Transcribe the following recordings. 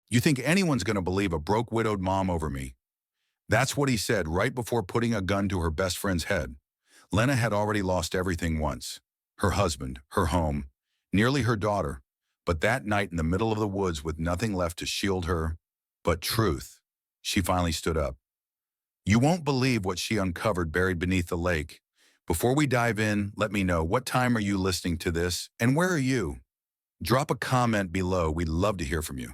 You think anyone's going to believe a broke widowed mom over me? That's what he said right before putting a gun to her best friend's head. Lenna had already lost everything once. Her husband, her home, nearly her daughter. But that night in the middle of the woods with nothing left to shield her but truth, she finally stood up. You won't believe what she uncovered buried beneath the lake. Before we dive in, let me know, what time are you listening to this and where are you? Drop a comment below. We'd love to hear from you.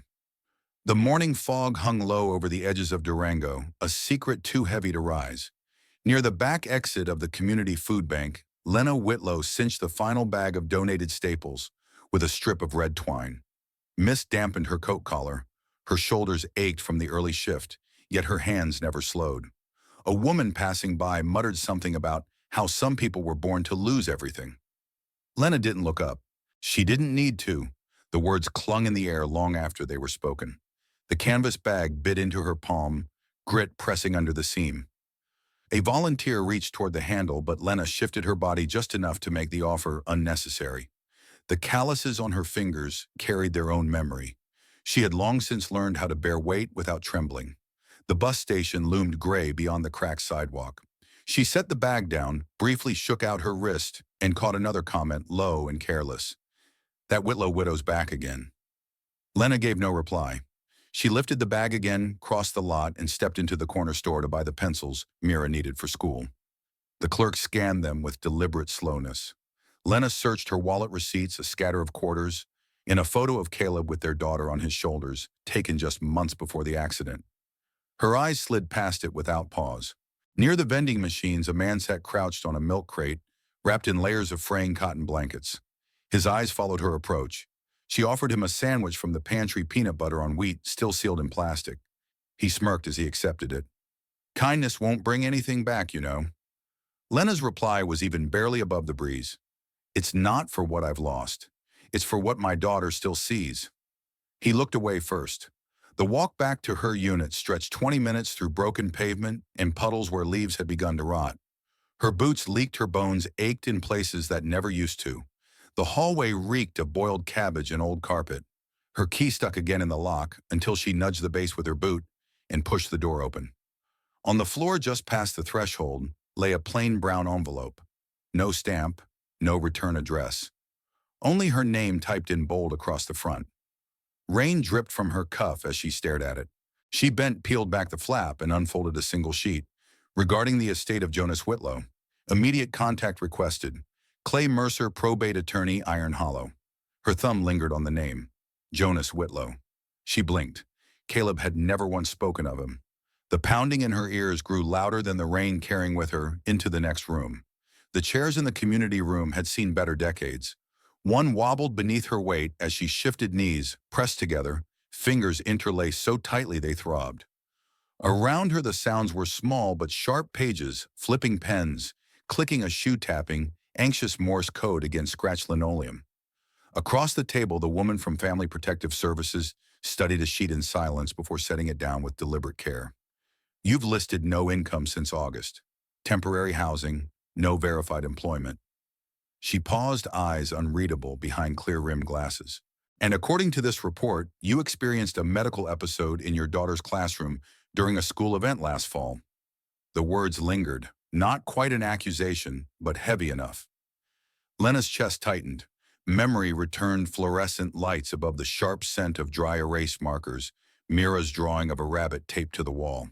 The morning fog hung low over the edges of Durango, a secret too heavy to rise. Near the back exit of the community food bank, Lenna Whitlow cinched the final bag of donated staples with a strip of red twine. Mist dampened her coat collar. Her shoulders ached from the early shift, yet her hands never slowed. A woman passing by muttered something about how some people were born to lose everything. Lenna didn't look up. She didn't need to. The words clung in the air long after they were spoken. The canvas bag bit into her palm, grit pressing under the seam. A volunteer reached toward the handle, but Lenna shifted her body just enough to make the offer unnecessary. The calluses on her fingers carried their own memory. She had long since learned how to bear weight without trembling. The bus station loomed gray beyond the cracked sidewalk. She set the bag down, briefly shook out her wrist, and caught another comment, low and careless. That Whitlow widow's back again. Lenna gave no reply. She lifted the bag again, crossed the lot, and stepped into the corner store to buy the pencils Mira needed for school. The clerk scanned them with deliberate slowness. Lenna searched her wallet receipts, a scatter of quarters, and a photo of Caleb with their daughter on his shoulders, taken just months before the accident. Her eyes slid past it without pause. Near the vending machines, a man sat crouched on a milk crate, wrapped in layers of fraying cotton blankets. His eyes followed her approach. She offered him a sandwich from the pantry, peanut butter on wheat, still sealed in plastic. He smirked as he accepted it. Kindness won't bring anything back, you know. Lenna's reply was even barely above the breeze. It's not for what I've lost. It's for what my daughter still sees. He looked away first. The walk back to her unit stretched 20 minutes through broken pavement and puddles where leaves had begun to rot. Her boots leaked, her bones ached in places that never used to. The hallway reeked of boiled cabbage and old carpet. Her key stuck again in the lock until she nudged the base with her boot and pushed the door open. On the floor just past the threshold lay a plain brown envelope. No stamp, no return address. Only her name typed in bold across the front. Rain dripped from her cuff as she stared at it. She bent, peeled back the flap, and unfolded a single sheet. Regarding the estate of Jonas Whitlow. Immediate contact requested. Clay Mercer, probate attorney, Iron Hollow. Her thumb lingered on the name. Jonas Whitlow. She blinked. Caleb had never once spoken of him. The pounding in her ears grew louder than the rain carrying with her into the next room. The chairs in the community room had seen better decades. One wobbled beneath her weight as she shifted, knees pressed together, fingers interlaced so tightly they throbbed. Around her the sounds were small but sharp, pages, flipping pens, clicking a shoe tapping, anxious Morse code against scratched linoleum. Across the table, the woman from Family Protective Services studied a sheet in silence before setting it down with deliberate care. You've listed no income since August. Temporary housing, no verified employment. She paused, eyes unreadable behind clear-rimmed glasses. And according to this report, you experienced a medical episode in your daughter's classroom during a school event last fall. The words lingered, not quite an accusation, but heavy enough. Lenna's chest tightened. Memory returned fluorescent lights above the sharp scent of dry erase markers, Mira's drawing of a rabbit taped to the wall.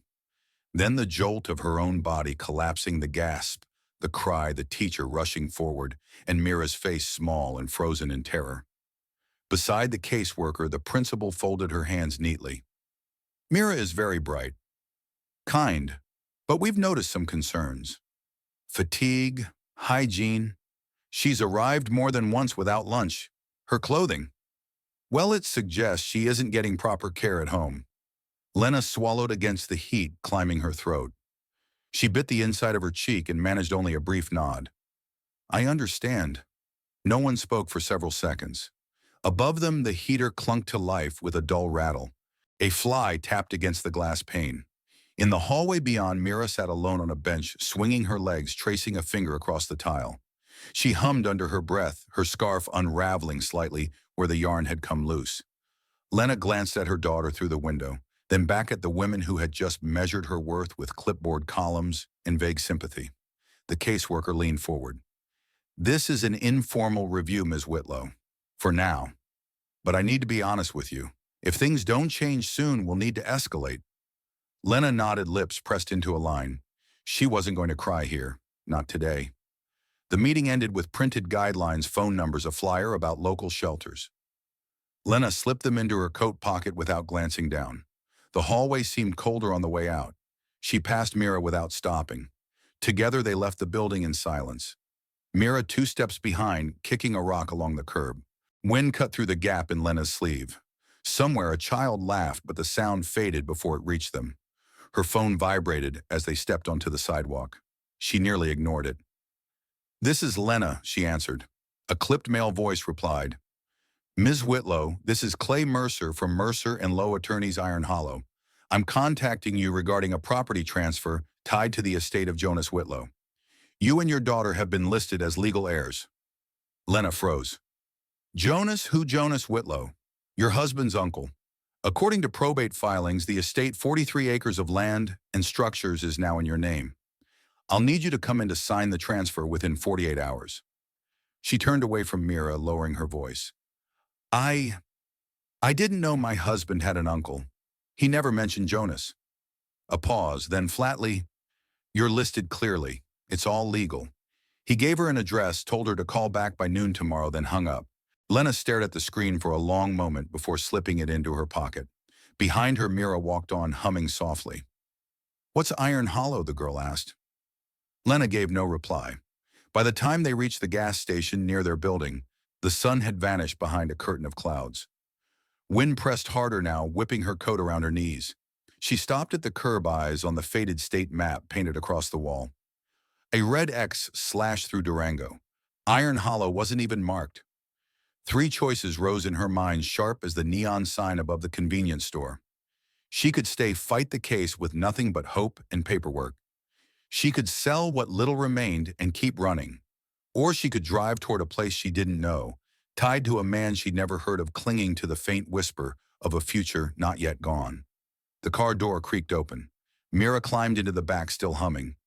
Then the jolt of her own body collapsing, the gasp, the cry, the teacher rushing forward, and Mira's face small and frozen in terror. Beside the caseworker, the principal folded her hands neatly. Mira is very bright. Kind, but we've noticed some concerns. Fatigue, hygiene. She's arrived more than once without lunch. Her clothing. Well, it suggests she isn't getting proper care at home. Lenna swallowed against the heat climbing her throat. She bit the inside of her cheek and managed only a brief nod. I understand. No one spoke for several seconds. Above them, the heater clunked to life with a dull rattle. A fly tapped against the glass pane. In the hallway beyond, Mira sat alone on a bench, swinging her legs, tracing a finger across the tile. She hummed under her breath, her scarf unraveling slightly where the yarn had come loose. Lenna glanced at her daughter through the window, then back at the women who had just measured her worth with clipboard columns and vague sympathy. The caseworker leaned forward. "This is an informal review, Ms. Whitlow. For now. But I need to be honest with you. If things don't change soon, we'll need to escalate." Lenna nodded, lips pressed into a line. She wasn't going to cry here. Not today. The meeting ended with printed guidelines, phone numbers, a flyer about local shelters. Lenna slipped them into her coat pocket without glancing down. The hallway seemed colder on the way out. She passed Mira without stopping. Together they left the building in silence. Mira 2 steps behind, kicking a rock along the curb. Wind cut through the gap in Lenna's sleeve. Somewhere a child laughed, but the sound faded before it reached them. Her phone vibrated as they stepped onto the sidewalk. She nearly ignored it. "This is Lenna," she answered. A clipped male voice replied. "Ms. Whitlow, this is Clay Mercer from Mercer and Lowe Attorneys, Iron Hollow. I'm contacting you regarding a property transfer tied to the estate of Jonas Whitlow. You and your daughter have been listed as legal heirs." Lenna froze. "Jonas? Who Jonas Whitlow?" "Your husband's uncle. According to probate filings, the estate, 43 acres of land and structures, is now in your name. I'll need you to come in to sign the transfer within 48 hours. She turned away from Mira, lowering her voice. I didn't know my husband had an uncle. He never mentioned Jonas." A pause, then flatly, "You're listed clearly. It's all legal." He gave her an address, told her to call back by noon tomorrow, then hung up. Lenna stared at the screen for a long moment before slipping it into her pocket. Behind her, Mira walked on, humming softly. "What's Iron Hollow?" the girl asked. Lenna gave no reply. By the time they reached the gas station near their building, the sun had vanished behind a curtain of clouds. Wind pressed harder now, whipping her coat around her knees. She stopped at the curb, eyes on the faded state map painted across the wall. A red X slashed through Durango. Iron Hollow wasn't even marked. 3 choices rose in her mind, sharp as the neon sign above the convenience store. She could stay, fight the case with nothing but hope and paperwork. She could sell what little remained and keep running. Or she could drive toward a place she didn't know, tied to a man she'd never heard of, clinging to the faint whisper of a future not yet gone. The car door creaked open. Mira climbed into the back, still humming.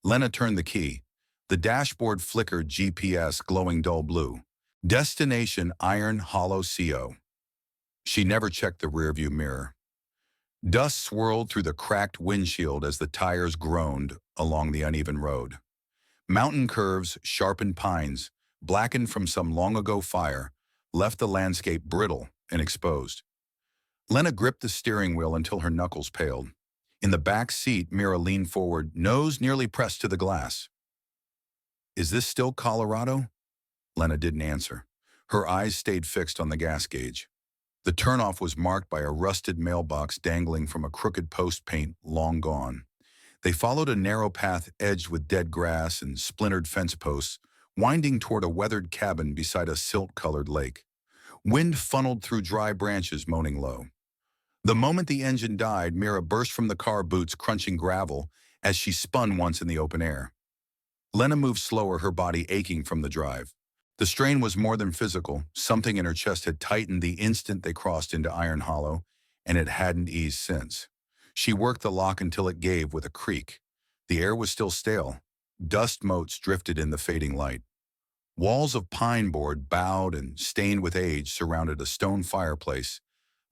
Lenna turned the key. The dashboard flickered, GPS glowing dull blue. Destination Iron Hollow CO. She never checked the rearview mirror. Dust swirled through the cracked windshield as the tires groaned along the uneven road. Mountain curves, sharpened pines, blackened from some long-ago fire, left the landscape brittle and exposed. Lenna gripped the steering wheel until her knuckles paled. In the back seat, Mira leaned forward, nose nearly pressed to the glass. "Is this still Colorado?" Lenna didn't answer. Her eyes stayed fixed on the gas gauge. The turnoff was marked by a rusted mailbox dangling from a crooked post, paint long gone. They followed a narrow path edged with dead grass and splintered fence posts, winding toward a weathered cabin beside a silt-colored lake. Wind funneled through dry branches, moaning low. The moment the engine died, Mira burst from the car, boots crunching gravel as she spun once in the open air. Lenna moved slower, her body aching from the drive. The strain was more than physical. Something in her chest had tightened the instant they crossed into Iron Hollow, and it hadn't eased since. She worked the lock until it gave with a creak. The air was still stale. Dust motes drifted in the fading light. Walls of pine board, bowed and stained with age, surrounded a stone fireplace.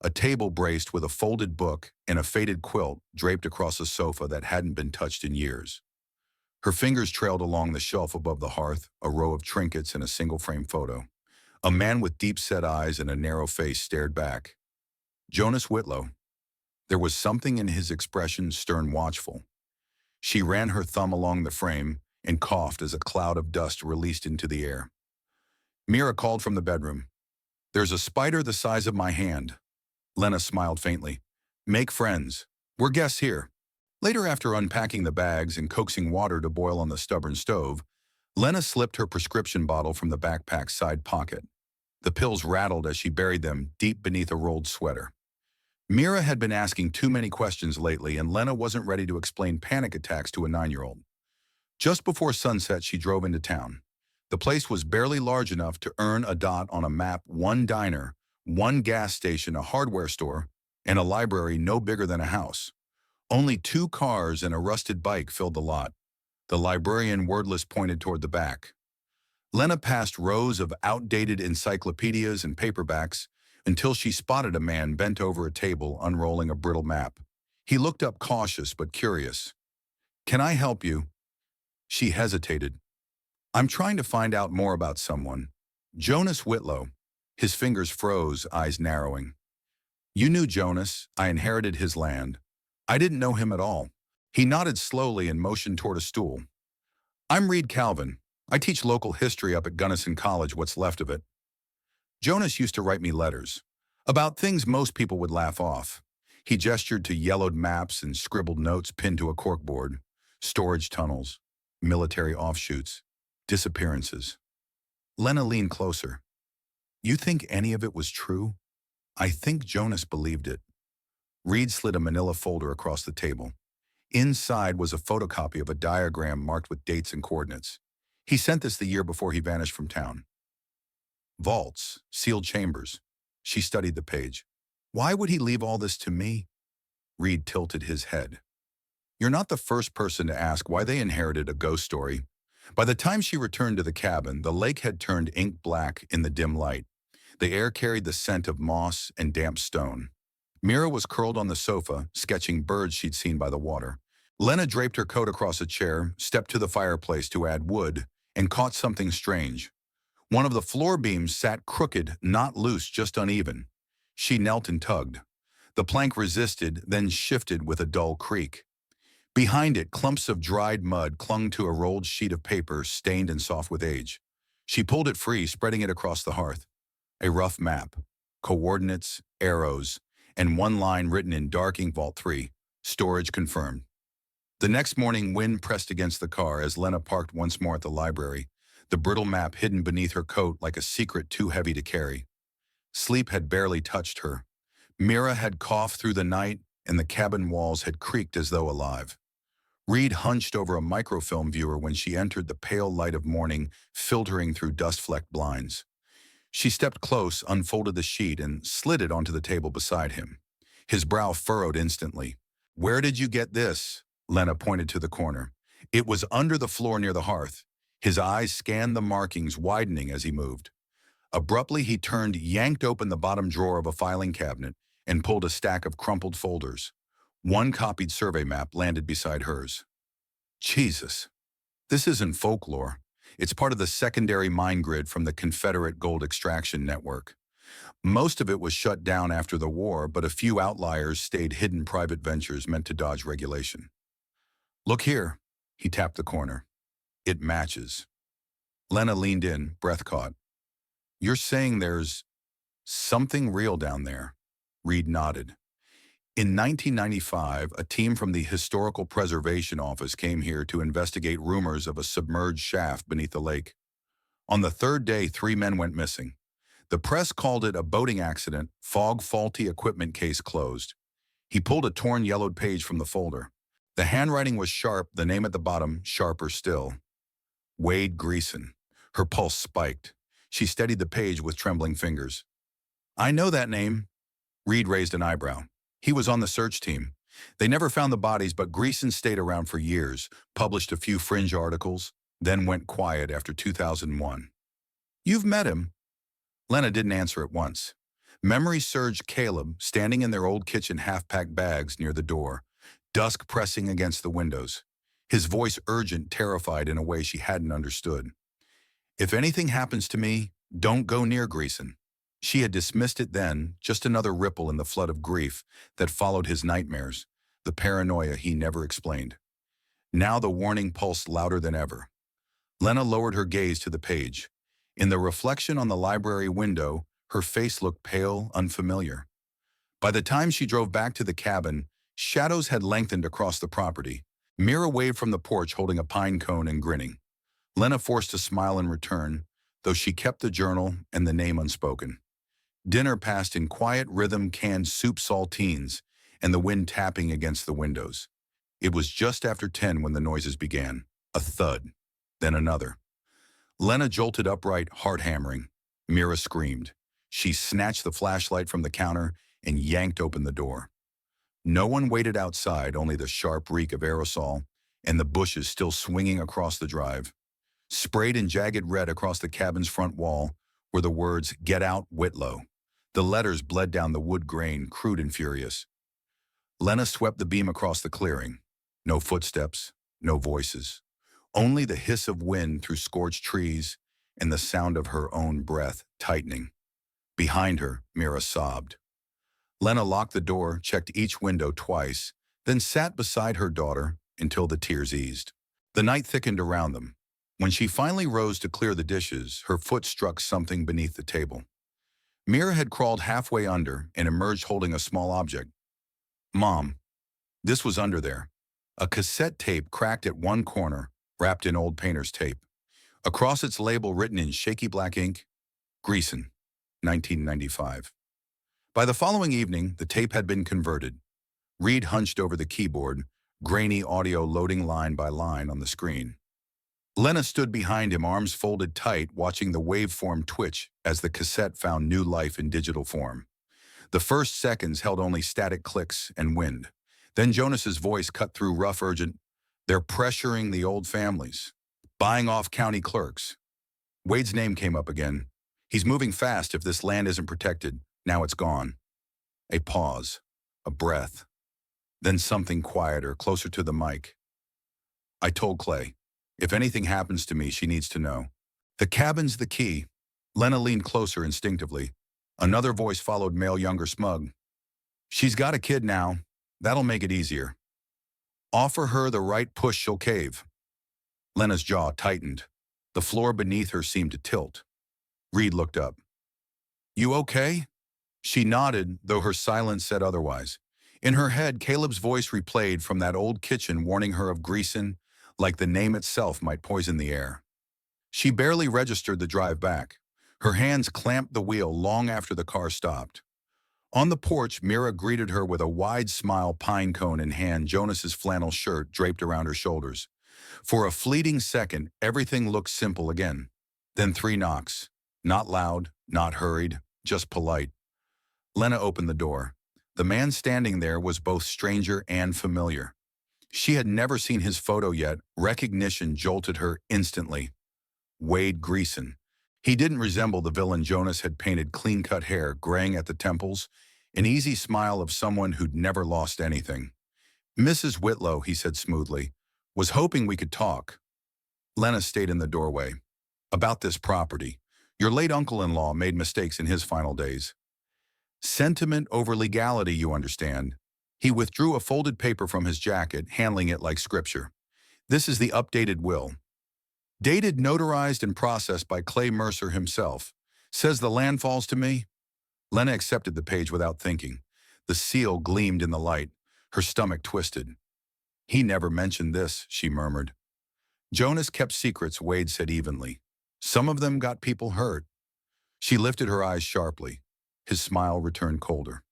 A table braced with a folded book and a faded quilt draped across a sofa that hadn't been touched in years. Her fingers trailed along the shelf above the hearth, a row of trinkets and a single-frame photo. A man with deep-set eyes and a narrow face stared back. Jonas Whitlow. There was something in his expression, stern, watchful. She ran her thumb along the frame and coughed as a cloud of dust released into the air. Mira called from the bedroom. "There's a spider the size of my hand." Lenna smiled faintly. "Make friends. We're guests here." Later, after unpacking the bags and coaxing water to boil on the stubborn stove, Lenna slipped her prescription bottle from the backpack's side pocket. The pills rattled as she buried them deep beneath a rolled sweater. Mira had been asking too many questions lately, and Lenna wasn't ready to explain panic attacks to a 9-year-old. Just before sunset, she drove into town. The place was barely large enough to earn a dot on a map, one diner, One gas station, a hardware store, and a library no bigger than a house. Only 2 cars and a rusted bike filled the lot. The librarian, wordless, pointed toward the back. Lenna passed rows of outdated encyclopedias and paperbacks until she spotted a man bent over a table unrolling a brittle map. He looked up, cautious but curious. "Can I help you?" She hesitated. "I'm trying to find out more about someone. Jonas Whitlow." His fingers froze, eyes narrowing. "You knew Jonas. I inherited his land." "I didn't know him at all." He nodded slowly and motioned toward a stool. "I'm Reed Calvin. I teach local history up at Gunnison College, what's left of it. Jonas used to write me letters about things most people would laugh off." He gestured to yellowed maps and scribbled notes pinned to a corkboard. Storage tunnels, military offshoots, disappearances. Lenna leaned closer. "You think any of it was true?" "I think Jonas believed it." Reed slid a manila folder across the table. Inside was a photocopy of a diagram marked with dates and coordinates. He sent this the year before he vanished from town. "Vaults, sealed chambers." She studied the page. "Why would he leave all this to me?" Reed tilted his head. "You're not the first person to ask why they inherited a ghost story." By the time she returned to the cabin, the lake had turned ink black in the dim light. The air carried the scent of moss and damp stone. Mira was curled on the sofa, sketching birds she'd seen by the water. Lenna draped her coat across a chair, stepped to the fireplace to add wood, and caught something strange. One of the floor beams sat crooked, not loose, just uneven. She knelt and tugged. The plank resisted, then shifted with a dull creak. Behind it, clumps of dried mud clung to a rolled sheet of paper, stained and soft with age. She pulled it free, spreading it across the hearth. A rough map, coordinates, arrows, and one line written in dark ink: Vault 3, storage confirmed. The next morning, wind pressed against the car as Lenna parked once more at the library, the brittle map hidden beneath her coat like a secret too heavy to carry. Sleep had barely touched her. Mira had coughed through the night, and the cabin walls had creaked as though alive. Reed hunched over a microfilm viewer when she entered. The pale light of morning filtering through dust-flecked blinds. She stepped close, unfolded the sheet, and slid it onto the table beside him. His brow furrowed instantly. "Where did you get this?" Lenna pointed to the corner. It was under the floor near the hearth. His eyes scanned the markings, widening as he moved. Abruptly, he turned, yanked open the bottom drawer of a filing cabinet, and pulled a stack of crumpled folders. One copied survey map landed beside hers. "Jesus, this isn't folklore. It's part of the secondary mine grid from the Confederate gold extraction network. Most of it was shut down after the war, but a few outliers stayed hidden, private ventures meant to dodge regulation." "Look here." He tapped the corner. "It matches." Lenna leaned in, breath caught. "You're saying there's something real down there?" Reed nodded. "In 1995, a team from the Historical Preservation Office came here to investigate rumors of a submerged shaft beneath the lake. On the third day, 3 men went missing. The press called it a boating accident, fog, faulty equipment, case closed." He pulled a torn, yellowed page from the folder. The handwriting was sharp, the name at the bottom sharper still. Wade Greason. Her pulse spiked. She steadied the page with trembling fingers. "I know that name." Reed raised an eyebrow. "He was on the search team. They never found the bodies, but Greason stayed around for years, published a few fringe articles, then went quiet after 2001. "You've met him?" Lenna didn't answer at once. Memory surged. Caleb, standing in their old kitchen, half-packed bags near the door, dusk pressing against the windows. His voice urgent, terrified in a way she hadn't understood. "If anything happens to me, don't go near Greason." She had dismissed it then, just another ripple in the flood of grief that followed his nightmares, the paranoia he never explained. Now the warning pulsed louder than ever. Lenna lowered her gaze to the page. In the reflection on the library window, her face looked pale, unfamiliar. By the time she drove back to the cabin, shadows had lengthened across the property. Mira waved from the porch, holding a pine cone and grinning. Lenna forced a smile in return, though she kept the journal and the name unspoken. Dinner passed in quiet rhythm, canned soup, saltines, and the wind tapping against the windows. It was just after 10 when the noises began. A thud, then another. Lenna jolted upright, heart hammering. Mira screamed. She snatched the flashlight from the counter and yanked open the door. No one waited outside, only the sharp reek of aerosol and the bushes still swinging across the drive. Sprayed in jagged red across the cabin's front wall were the words, "Get out, Whitlow." The letters bled down the wood grain, crude and furious. Lenna swept the beam across the clearing. No footsteps, no voices. Only the hiss of wind through scorched trees and the sound of her own breath tightening. Behind her, Mira sobbed. Lenna locked the door, checked each window twice, then sat beside her daughter until the tears eased. The night thickened around them. When she finally rose to clear the dishes, her foot struck something beneath the table. Mira had crawled halfway under and emerged holding a small object. "Mom, this was under there." A cassette tape cracked at one corner, wrapped in old painter's tape. Across its label written in shaky black ink, Greason, 1995. By the following evening, the tape had been converted. Reed hunched over the keyboard, grainy audio loading line by line on the screen. Lenna stood behind him, arms folded tight, watching the waveform twitch as the cassette found new life in digital form. The first seconds held only static clicks and wind. Then Jonas's voice cut through rough, urgent. "They're pressuring the old families, buying off county clerks." Wade's name came up again. "He's moving fast. If this land isn't protected, now it's gone." A pause, a breath, then something quieter, closer to the mic. "I told Clay, if anything happens to me, she needs to know. The cabin's the key." Lenna leaned closer instinctively. Another voice followed, male, younger, smug. "She's got a kid now. That'll make it easier. Offer her the right push, she'll cave." Lenna's jaw tightened. The floor beneath her seemed to tilt. Reed looked up. "You okay?" She nodded, though her silence said otherwise. In her head, Caleb's voice replayed from that old kitchen, warning her of Greason, like the name itself might poison the air. She barely registered the drive back. Her hands clamped the wheel long after the car stopped. On the porch, Mira greeted her with a wide smile, pine cone in hand, Jonas's flannel shirt draped around her shoulders. For a fleeting second, everything looked simple again. Then 3 knocks. Not loud, not hurried, just polite. Lenna opened the door. The man standing there was both stranger and familiar. She had never seen his photo yet. Recognition jolted her instantly. Wade Greason. He didn't resemble the villain Jonas had painted, clean-cut hair, graying at the temples, an easy smile of someone who'd never lost anything. "Mrs. Whitlow," he said smoothly, "was hoping we could talk." Lenna stayed in the doorway. "About this property. Your late uncle-in-law made mistakes in his final days. Sentiment over legality, you understand." He withdrew a folded paper from his jacket, handling it like scripture. "This is the updated will. Dated, notarized, and processed by Clay Mercer himself. Says the land falls to me." Lenna accepted the page without thinking. The seal gleamed in the light. Her stomach twisted. "He never mentioned this," she murmured. "Jonas kept secrets," Wade said evenly. "Some of them got people hurt." She lifted her eyes sharply. His smile returned colder.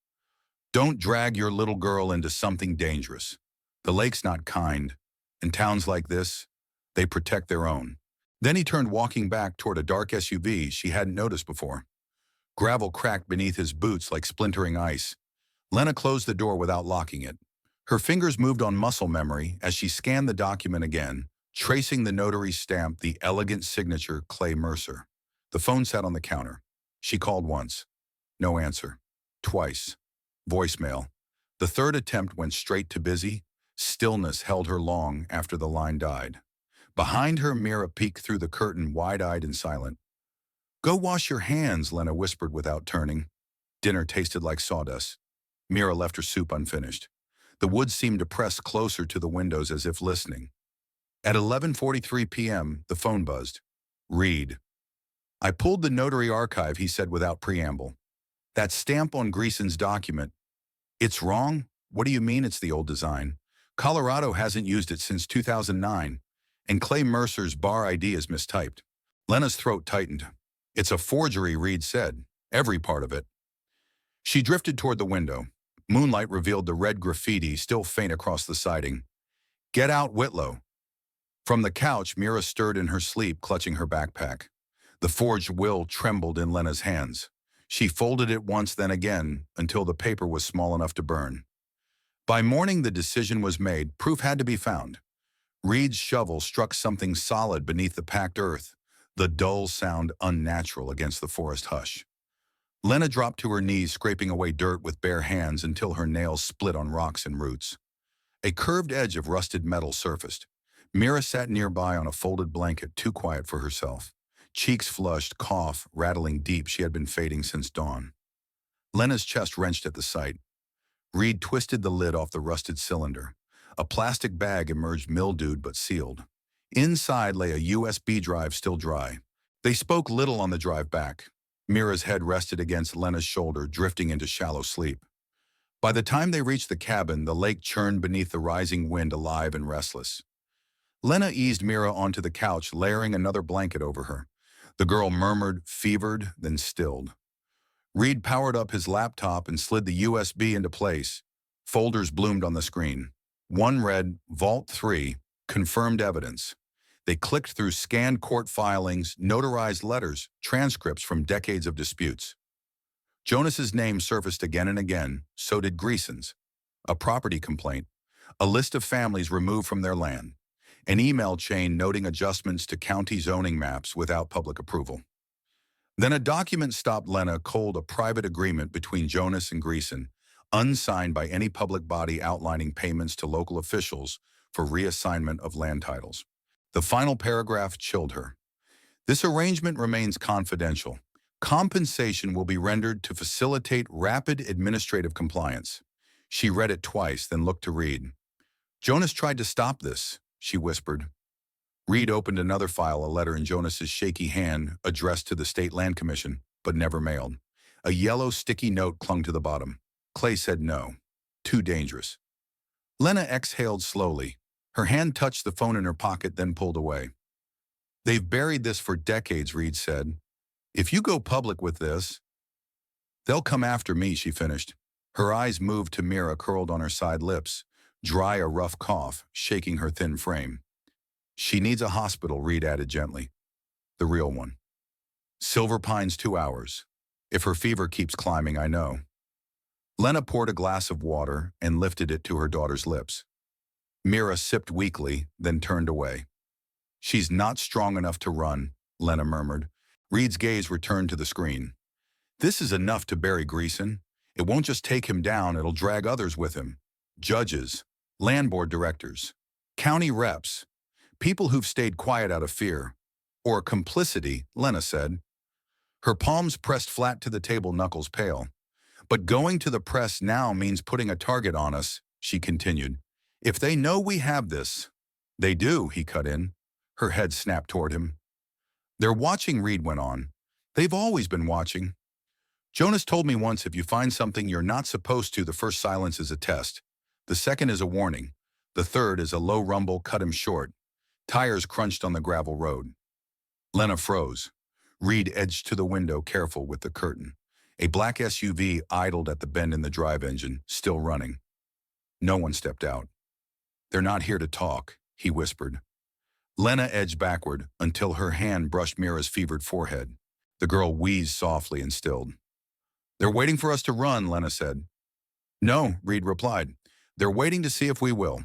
"Don't drag your little girl into something dangerous. The lake's not kind, and towns like this, they protect their own." Then he turned, walking back toward a dark SUV she hadn't noticed before. Gravel cracked beneath his boots like splintering ice. Lenna closed the door without locking it. Her fingers moved on muscle memory as she scanned the document again, tracing the notary's stamp, the elegant signature, Clay Mercer. The phone sat on the counter. She called once. No answer. Twice. Voicemail. The third attempt went straight to busy. Stillness held her long after the line died. Behind her, Mira peeked through the curtain, wide-eyed and silent. "Go wash your hands," Lenna whispered without turning. Dinner tasted like sawdust. Mira left her soup unfinished. The woods seemed to press closer to the windows as if listening. At 11:43 p.m., the phone buzzed. "Reed." "I pulled the notary archive," he said without preamble. "That stamp on Greason's document. It's wrong?" "What do you mean it's the old design? Colorado hasn't used it since 2009. And Clay Mercer's bar ID is mistyped." Lenna's throat tightened. "It's a forgery," Reed said. "Every part of it." She drifted toward the window. Moonlight revealed the red graffiti still faint across the siding. "Get out, Whitlow." From the couch, Mira stirred in her sleep, clutching her backpack. The forged will trembled in Lenna's hands. She folded it once, then again, until the paper was small enough to burn. By morning, the decision was made. Proof had to be found. Reed's shovel struck something solid beneath the packed earth, the dull sound unnatural against the forest hush. Lenna dropped to her knees, scraping away dirt with bare hands until her nails split on rocks and roots. A curved edge of rusted metal surfaced. Mira sat nearby on a folded blanket, too quiet for herself. Cheeks flushed, cough rattling deep. She had been fading since dawn. Lenna's chest wrenched at the sight. Reed twisted the lid off the rusted cylinder. A plastic bag emerged, mildewed but sealed. Inside lay a USB drive, still dry. They spoke little on the drive back. Mira's head rested against Lenna's shoulder, drifting into shallow sleep. By the time they reached the cabin, the lake churned beneath the rising wind, alive and restless. Lenna eased Mira onto the couch, layering another blanket over her. The girl murmured, fevered, then stilled. Reed powered up his laptop and slid the USB into place. Folders bloomed on the screen. One read, Vault 3, Confirmed Evidence. They clicked through scanned court filings, notarized letters, transcripts from decades of disputes. Jonas's name surfaced again and again, so did Greason's. A property complaint, a list of families removed from their land, an email chain noting adjustments to county zoning maps without public approval. Then a document stopped Lenna cold, a private agreement between Jonas and Greason, unsigned by any public body, outlining payments to local officials for reassignment of land titles. The final paragraph chilled her. This arrangement remains confidential. Compensation will be rendered to facilitate rapid administrative compliance. She read it twice, then looked to Reed. Jonas tried to stop this, she whispered. Reed opened another file, a letter in Jonas's shaky hand, addressed to the State Land Commission, but never mailed. A yellow sticky note clung to the bottom. Clay said no. Too dangerous. Lenna exhaled slowly. Her hand touched the phone in her pocket, then pulled away. They've buried this for decades, Reed said. If you go public with this, they'll come after me, she finished. Her eyes moved to Mira, curled on her side lips, dry, a rough cough, shaking her thin frame. She needs a hospital, Reed added gently. The real one. Silver Pines, 2 hours. If her fever keeps climbing, I know. Lenna poured a glass of water and lifted it to her daughter's lips. Mira sipped weakly, then turned away. She's not strong enough to run, Lenna murmured. Reed's gaze returned to the screen. This is enough to bury Greason. It won't just take him down, it'll drag others with him. Judges, land board directors, county reps, people who've stayed quiet out of fear. Or complicity, Lenna said. Her palms pressed flat to the table, knuckles pale. But going to the press now means putting a target on us, she continued. If they know we have this. They do, he cut in. Her head snapped toward him. They're watching, Reed went on. They've always been watching. Jonas told me once, if you find something you're not supposed to, the first silence is a test. The second is a warning. The third is a low rumble, cut him short. Tires crunched on the gravel road. Lenna froze. Reed edged to the window, careful with the curtain. A black SUV idled at the bend in the drive engine, still running. No one stepped out. They're not here to talk, he whispered. Lenna edged backward until her hand brushed Mira's fevered forehead. The girl wheezed softly and stilled. They're waiting for us to run, Lenna said. No, Reed replied. They're waiting to see if we will.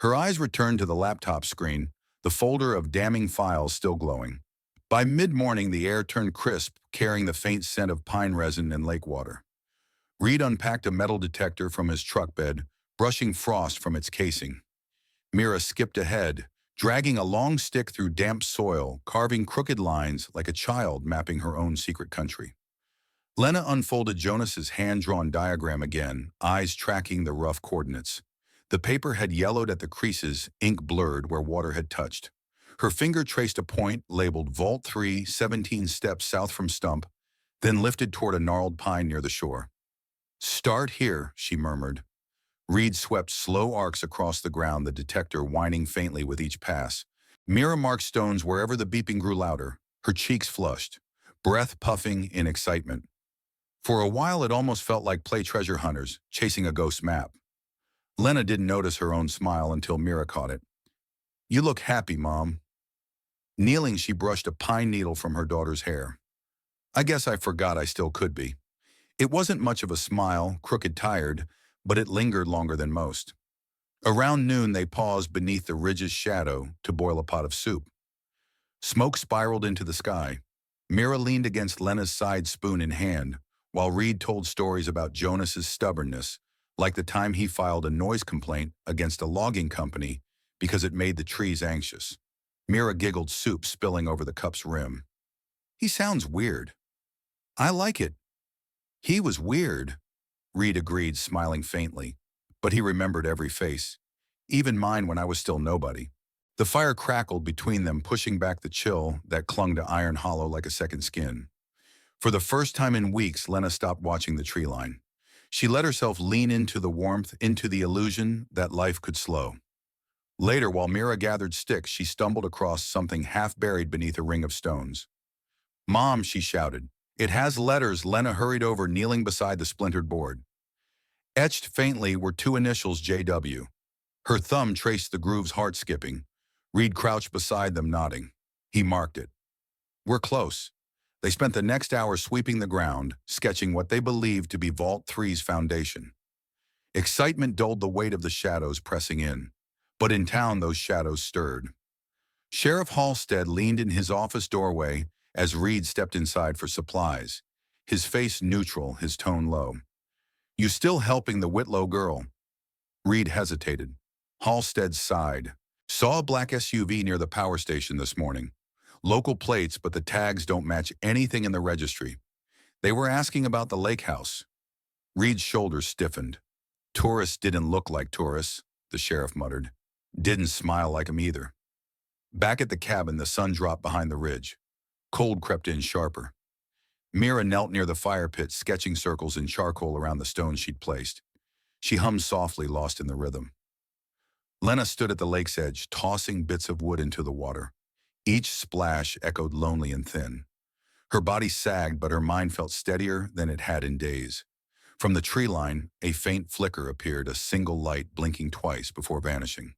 Her eyes returned to the laptop screen, the folder of damning files still glowing. By mid-morning, the air turned crisp, carrying the faint scent of pine resin and lake water. Reed unpacked a metal detector from his truck bed, brushing frost from its casing. Mira skipped ahead, dragging a long stick through damp soil, carving crooked lines like a child mapping her own secret country. Lenna unfolded Jonas's hand-drawn diagram again, eyes tracking the rough coordinates. The paper had yellowed at the creases, ink blurred where water had touched. Her finger traced a point labeled Vault 3, 17 steps south from Stump, then lifted toward a gnarled pine near the shore. Start here, she murmured. Reed swept slow arcs across the ground, the detector whining faintly with each pass. Mira marked stones wherever the beeping grew louder, her cheeks flushed, breath puffing in excitement. For a while it almost felt like play treasure hunters, chasing a ghost map. Lenna didn't notice her own smile until Mira caught it. You look happy, Mom. Kneeling, she brushed a pine needle from her daughter's hair. I guess I forgot I still could be. It wasn't much of a smile, crooked tired, but it lingered longer than most. Around noon, they paused beneath the ridge's shadow to boil a pot of soup. Smoke spiraled into the sky. Mira leaned against Lenna's side, spoon in hand, while Reed told stories about Jonas's stubbornness, like the time he filed a noise complaint against a logging company because it made the trees anxious. Mira giggled, soup spilling over the cup's rim. He sounds weird. I like it. He was weird, Reed agreed, smiling faintly. But he remembered every face, even mine when I was still nobody. The fire crackled between them, pushing back the chill that clung to Iron Hollow like a second skin. For the first time in weeks, Lenna stopped watching the tree line. She let herself lean into the warmth, into the illusion that life could slow. Later, while Mira gathered sticks, she stumbled across something half buried beneath a ring of stones. Mom, she shouted. It has letters. Lenna hurried over, kneeling beside the splintered board. Etched faintly were two initials, JW. Her thumb traced the grooves, heart skipping. Reed crouched beside them, nodding. He marked it. We're close. They spent the next hour sweeping the ground, sketching what they believed to be Vault 3's foundation. Excitement dulled the weight of the shadows pressing in. But in town, those shadows stirred. Sheriff Halstead leaned in his office doorway as Reed stepped inside for supplies, his face neutral, his tone low. You still helping the Whitlow girl? Reed hesitated. Halstead sighed. Saw a black SUV near the power station this morning. Local plates, but the tags don't match anything in the registry. They were asking about the lake house. Reed's shoulders stiffened. Tourists didn't look like tourists, the sheriff muttered. Didn't smile like 'em either. Back at the cabin, the sun dropped behind the ridge. Cold crept in sharper. Mira knelt near the fire pit, sketching circles in charcoal around the stones she'd placed. She hummed softly, lost in the rhythm. Lenna stood at the lake's edge, tossing bits of wood into the water. Each splash echoed lonely and thin. Her body sagged, but her mind felt steadier than it had in days. From the tree line, a faint flicker appeared, a single light blinking twice before vanishing.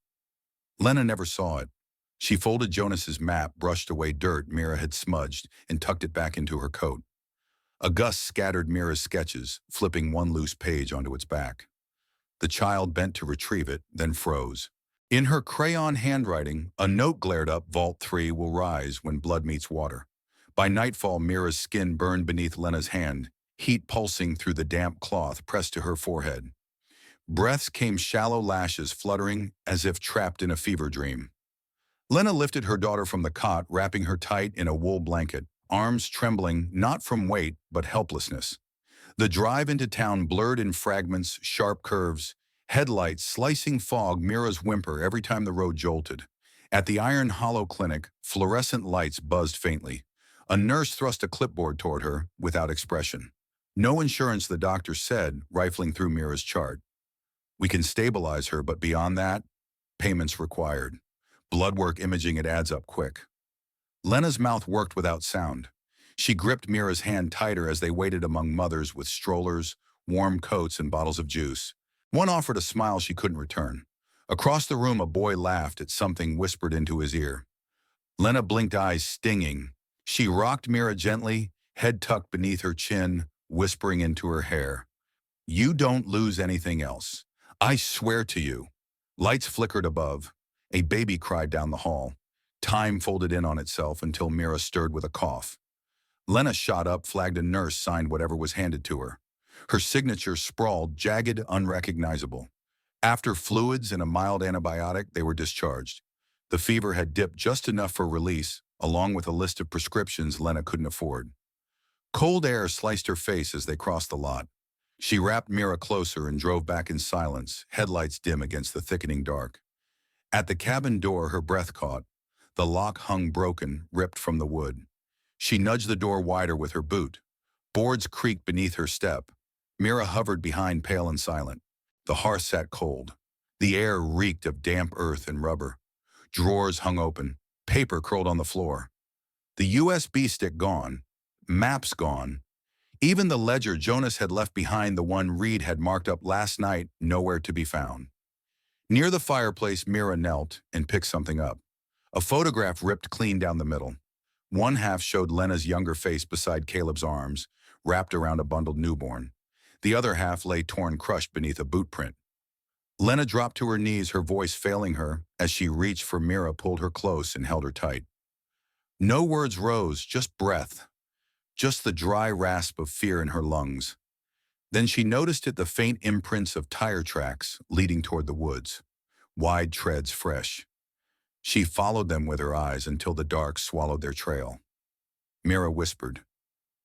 Lenna never saw it. She folded Jonas's map, brushed away dirt Mira had smudged, and tucked it back into her coat. A gust scattered Mira's sketches, flipping one loose page onto its back. The child bent to retrieve it, then froze. In her crayon handwriting, a note glared up, Vault 3 will rise when blood meets water. By nightfall, Mira's skin burned beneath Lenna's hand, heat pulsing through the damp cloth pressed to her forehead. Breaths came, shallow lashes fluttering as if trapped in a fever dream. Lenna lifted her daughter from the cot, wrapping her tight in a wool blanket, arms trembling not from weight but helplessness. The drive into town blurred in fragments, sharp curves, headlights slicing fog, Mira's whimper every time the road jolted. At the Iron Hollow clinic, fluorescent lights buzzed faintly. A nurse thrust a clipboard toward her, without expression. No insurance, the doctor said, rifling through Mira's chart. We can stabilize her, but beyond that, payments required. Blood work, imaging, it adds up quick. Lenna's mouth worked without sound. She gripped Mira's hand tighter as they waited among mothers with strollers, warm coats, and bottles of juice. One offered a smile she couldn't return. Across the room, a boy laughed at something whispered into his ear. Lenna blinked, eyes stinging. She rocked Mira gently, head tucked beneath her chin, whispering into her hair. You don't lose anything else. I swear to you. Lights flickered above. A baby cried down the hall. Time folded in on itself until Mira stirred with a cough. Lenna shot up, flagged a nurse, signed whatever was handed to her. Her signature sprawled, jagged, unrecognizable. After fluids and a mild antibiotic, they were discharged. The fever had dipped just enough for release, along with a list of prescriptions Lenna couldn't afford. Cold air sliced her face as they crossed the lot. She wrapped Mira closer and drove back in silence, headlights dim against the thickening dark. At the cabin door, her breath caught. The lock hung broken, ripped from the wood. She nudged the door wider with her boot. Boards creaked beneath her step. Mira hovered behind, pale and silent. The hearth sat cold. The air reeked of damp earth and rubber. Drawers hung open. Paper curled on the floor. The USB stick gone. Maps gone. Even the ledger Jonas had left behind, the one Reed had marked up last night, nowhere to be found. Near the fireplace, Mira knelt and picked something up. A photograph ripped clean down the middle. One half showed Lenna's younger face beside Caleb's arms, wrapped around a bundled newborn. The other half lay torn crushed beneath a boot print. Lenna dropped to her knees, her voice failing her, as she reached for Mira, pulled her close, and held her tight. No words rose, just breath, just the dry rasp of fear in her lungs. Then she noticed the faint imprints of tire tracks leading toward the woods, wide treads fresh. She followed them with her eyes until the dark swallowed their trail. Mira whispered,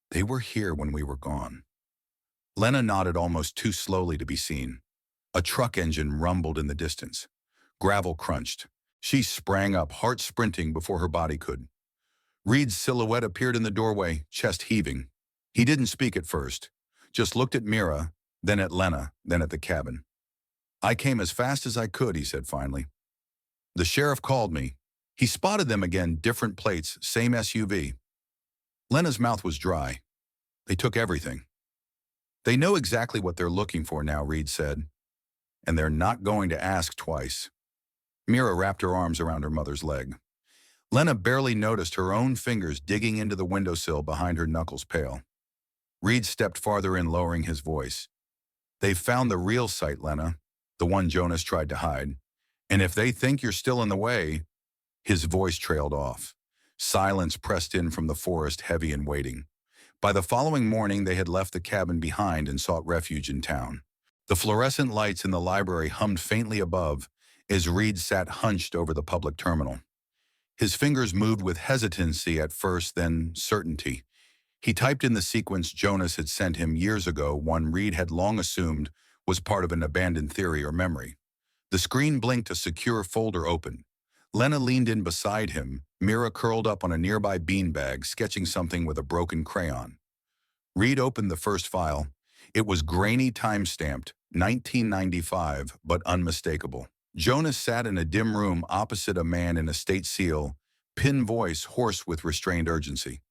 "They were here when we were gone." Lenna nodded almost too slowly to be seen. A truck engine rumbled in the distance. Gravel crunched. She sprang up, heart sprinting before her body could. Reed's silhouette appeared in the doorway, chest heaving. He didn't speak at first, just looked at Mira, then at Lenna, then at the cabin. "I came as fast as I could," he said finally. "The sheriff called me. He spotted them again, different plates, same SUV." Lenna's mouth was dry. "They took everything." "They know exactly what they're looking for now," Reed said. "And they're not going to ask twice." Mira wrapped her arms around her mother's leg. Lenna barely noticed her own fingers digging into the windowsill behind her knuckles pale. Reed stepped farther in, lowering his voice. "They've found the real site, Lenna, the one Jonas tried to hide. And if they think you're still in the way—" His voice trailed off. Silence pressed in from the forest, heavy and waiting. By the following morning, they had left the cabin behind and sought refuge in town. The fluorescent lights in the library hummed faintly above as Reed sat hunched over the public terminal. His fingers moved with hesitancy at first, then certainty. He typed in the sequence Jonas had sent him years ago, one Reed had long assumed was part of an abandoned theory or memory. The screen blinked, a secure folder opened. Lenna leaned in beside him, Mira curled up on a nearby beanbag, sketching something with a broken crayon. Reed opened the first file. It was grainy, time-stamped, 1995, but unmistakable. Jonas sat in a dim room opposite a man in a state seal, pin voice hoarse with restrained urgency.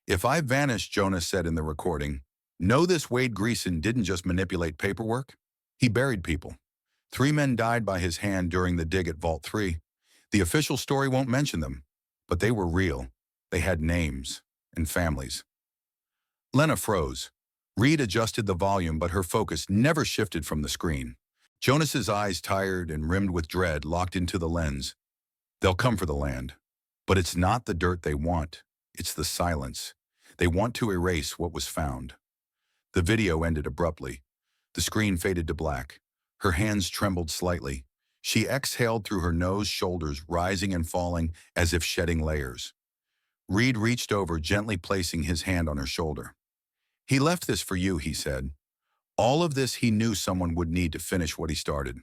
"If I vanished," Jonas said in the recording, "know this: Wade Greason didn't just manipulate paperwork. He buried people. 3 men died by his hand during the dig at Vault 3. The official story won't mention them, but they were real. They had names and families." Lenna froze. Reed adjusted the volume, but her focus never shifted from the screen. Jonas's eyes, tired and rimmed with dread, locked into the lens. "They'll come for the land. But it's not the dirt they want. It's the silence. They want to erase what was found." The video ended abruptly. The screen faded to black. Her hands trembled slightly. She exhaled through her nose, shoulders rising and falling as if shedding layers. Reed reached over, gently placing his hand on her shoulder. "He left this for you," he said. "All of this he knew someone would need to finish what he started."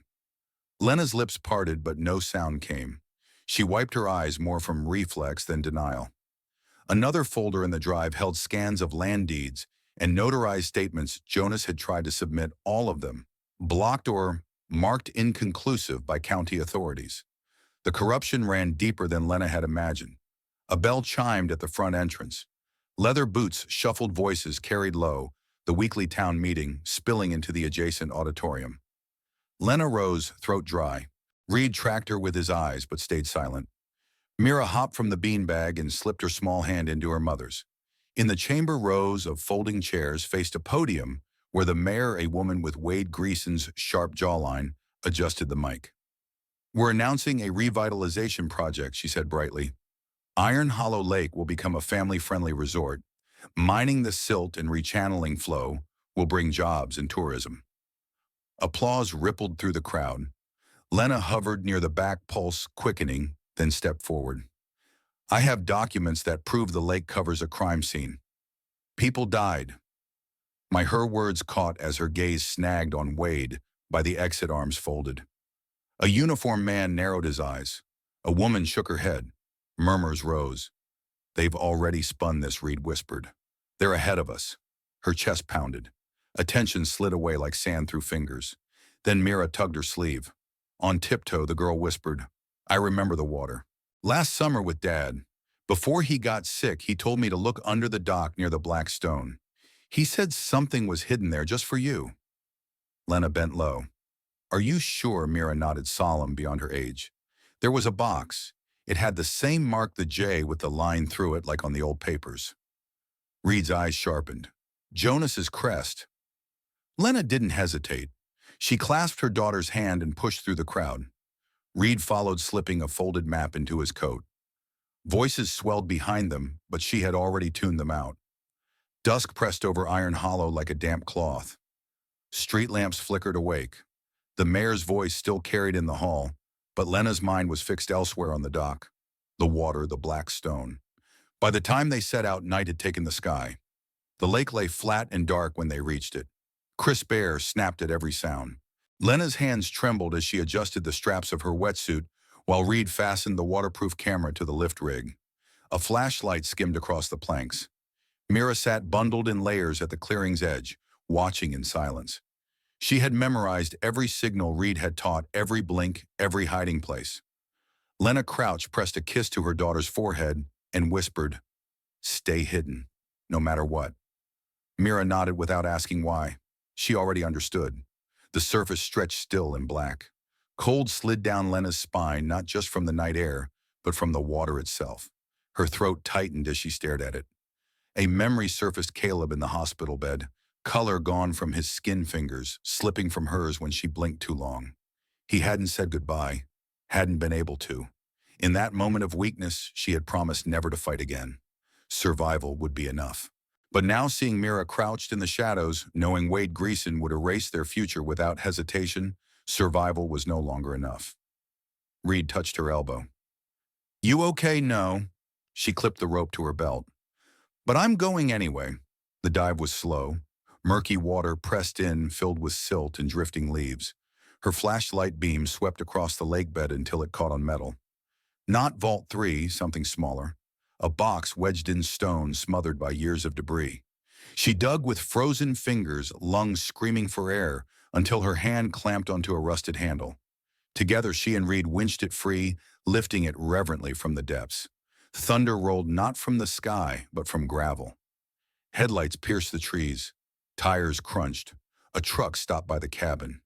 Lenna's lips parted, but no sound came. She wiped her eyes, more from reflex than denial. Another folder in the drive held scans of land deeds and notarized statements Jonas had tried to submit, all of them blocked or marked inconclusive by county authorities. The corruption ran deeper than Lenna had imagined. A bell chimed at the front entrance. Leather boots, shuffled voices carried low, the weekly town meeting spilling into the adjacent auditorium. Lenna rose, throat dry. Reed tracked her with his eyes, but stayed silent. Mira hopped from the beanbag and slipped her small hand into her mother's. In the chamber, rows of folding chairs faced a podium where the mayor, a woman with Wade Greason's sharp jawline, adjusted the mic. "We're announcing a revitalization project," she said brightly. "Iron Hollow Lake will become a family-friendly resort. Mining the silt and rechanneling flow will bring jobs and tourism." Applause rippled through the crowd. Lenna hovered near the back, pulse quickening, then stepped forward. "I have documents that prove the lake covers a crime scene. People died." Her words caught as her gaze snagged on Wade by the exit, arms folded. A uniformed man narrowed his eyes. A woman shook her head. Murmurs rose. "They've already spun this," Reed whispered. "They're ahead of us." Her chest pounded. Attention slid away like sand through fingers. Then Mira tugged her sleeve. On tiptoe, the girl whispered, "I remember the water. Last summer with Dad. Before he got sick, he told me to look under the dock near the Black Stone. He said something was hidden there just for you." Lenna bent low. "Are you sure?" Mira nodded, solemn beyond her age. "There was a box. It had the same mark, the J with the line through it like on the old papers. Reed's eyes sharpened. Jonas's crest. Lenna didn't hesitate. She clasped her daughter's hand and pushed through the crowd. Reed followed, slipping a folded map into his coat. Voices swelled behind them, but she had already tuned them out. Dusk pressed over Iron Hollow like a damp cloth. Street lamps flickered awake. The mayor's voice still carried in the hall, but Lenna's mind was fixed elsewhere on the dock. The water, the black stone. By the time they set out, night had taken the sky. The lake lay flat and dark when they reached it. Crisp air snapped at every sound. Lenna's hands trembled as she adjusted the straps of her wetsuit while Reed fastened the waterproof camera to the lift rig. A flashlight skimmed across the planks. Mira sat bundled in layers at the clearing's edge, watching in silence. She had memorized every signal Reed had taught, every blink, every hiding place. Lenna crouched, pressed a kiss to her daughter's forehead, and whispered, "Stay hidden, no matter what." Mira nodded without asking why. She already understood. The surface stretched still and black. Cold slid down Lenna's spine, not just from the night air, but from the water itself. Her throat tightened as she stared at it. A memory surfaced: Caleb in the hospital bed, color gone from his skin fingers, slipping from hers when she blinked too long. He hadn't said goodbye, hadn't been able to. In that moment of weakness, she had promised never to fight again. Survival would be enough. But now, seeing Mira crouched in the shadows, knowing Wade Greason would erase their future without hesitation, survival was no longer enough. Reed touched her elbow. "You okay?" "No." She clipped the rope to her belt. "But I'm going anyway." The dive was slow. Murky water pressed in, filled with silt and drifting leaves. Her flashlight beam swept across the lake bed until it caught on metal. Not Vault 3, something smaller. A box wedged in stone, smothered by years of debris. She dug with frozen fingers, lungs screaming for air, until her hand clamped onto a rusted handle. Together, she and Reed winched it free, lifting it reverently from the depths. Thunder rolled not from the sky, but from gravel. Headlights pierced the trees. Tires crunched. A truck stopped by the cabin.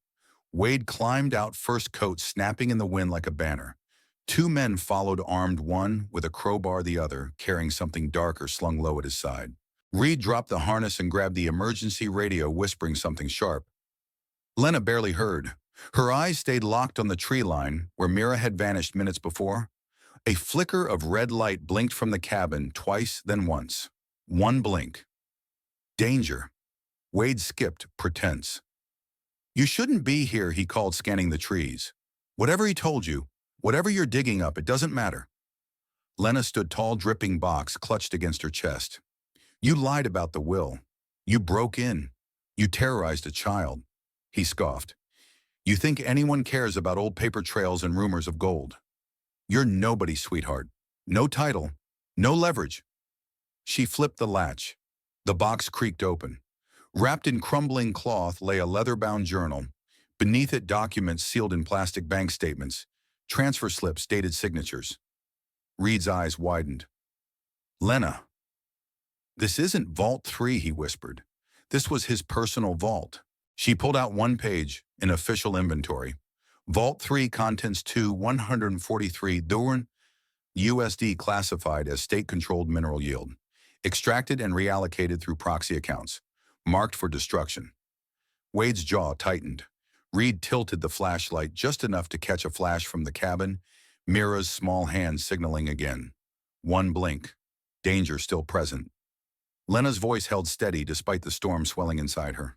Wade climbed out, first coat snapping in the wind like a banner. Two men followed, armed, one with a crowbar, the other carrying something darker slung low at his side. Reed dropped the harness and grabbed the emergency radio, whispering something sharp. Lenna barely heard. Her eyes stayed locked on the tree line where Mira had vanished minutes before. A flicker of red light blinked from the cabin, twice, then once. One blink. Danger. Wade skipped, pretense. "You shouldn't be here," he called, scanning the trees. "Whatever he told you, whatever you're digging up, it doesn't matter." Lenna stood tall, dripping, box clutched against her chest. "You lied about the will. You broke in. You terrorized a child." He scoffed. "You think anyone cares about old paper trails and rumors of gold? You're nobody, sweetheart. No title. No leverage." She flipped the latch. The box creaked open. Wrapped in crumbling cloth lay a leather-bound journal. Beneath it, documents sealed in plastic, bank statements, transfer slips, dated signatures. Reed's eyes widened. "Lenna." "This isn't Vault 3, he whispered. This was his personal vault. She pulled out one page, an official inventory. Vault 3, contents to 143 Duran USD, classified as state-controlled mineral yield. Extracted and reallocated through proxy accounts. Marked for destruction. Wade's jaw tightened. Reed tilted the flashlight just enough to catch a flash from the cabin, Mira's small hand signaling again. One blink. Danger still present. Lenna's voice held steady despite the storm swelling inside her.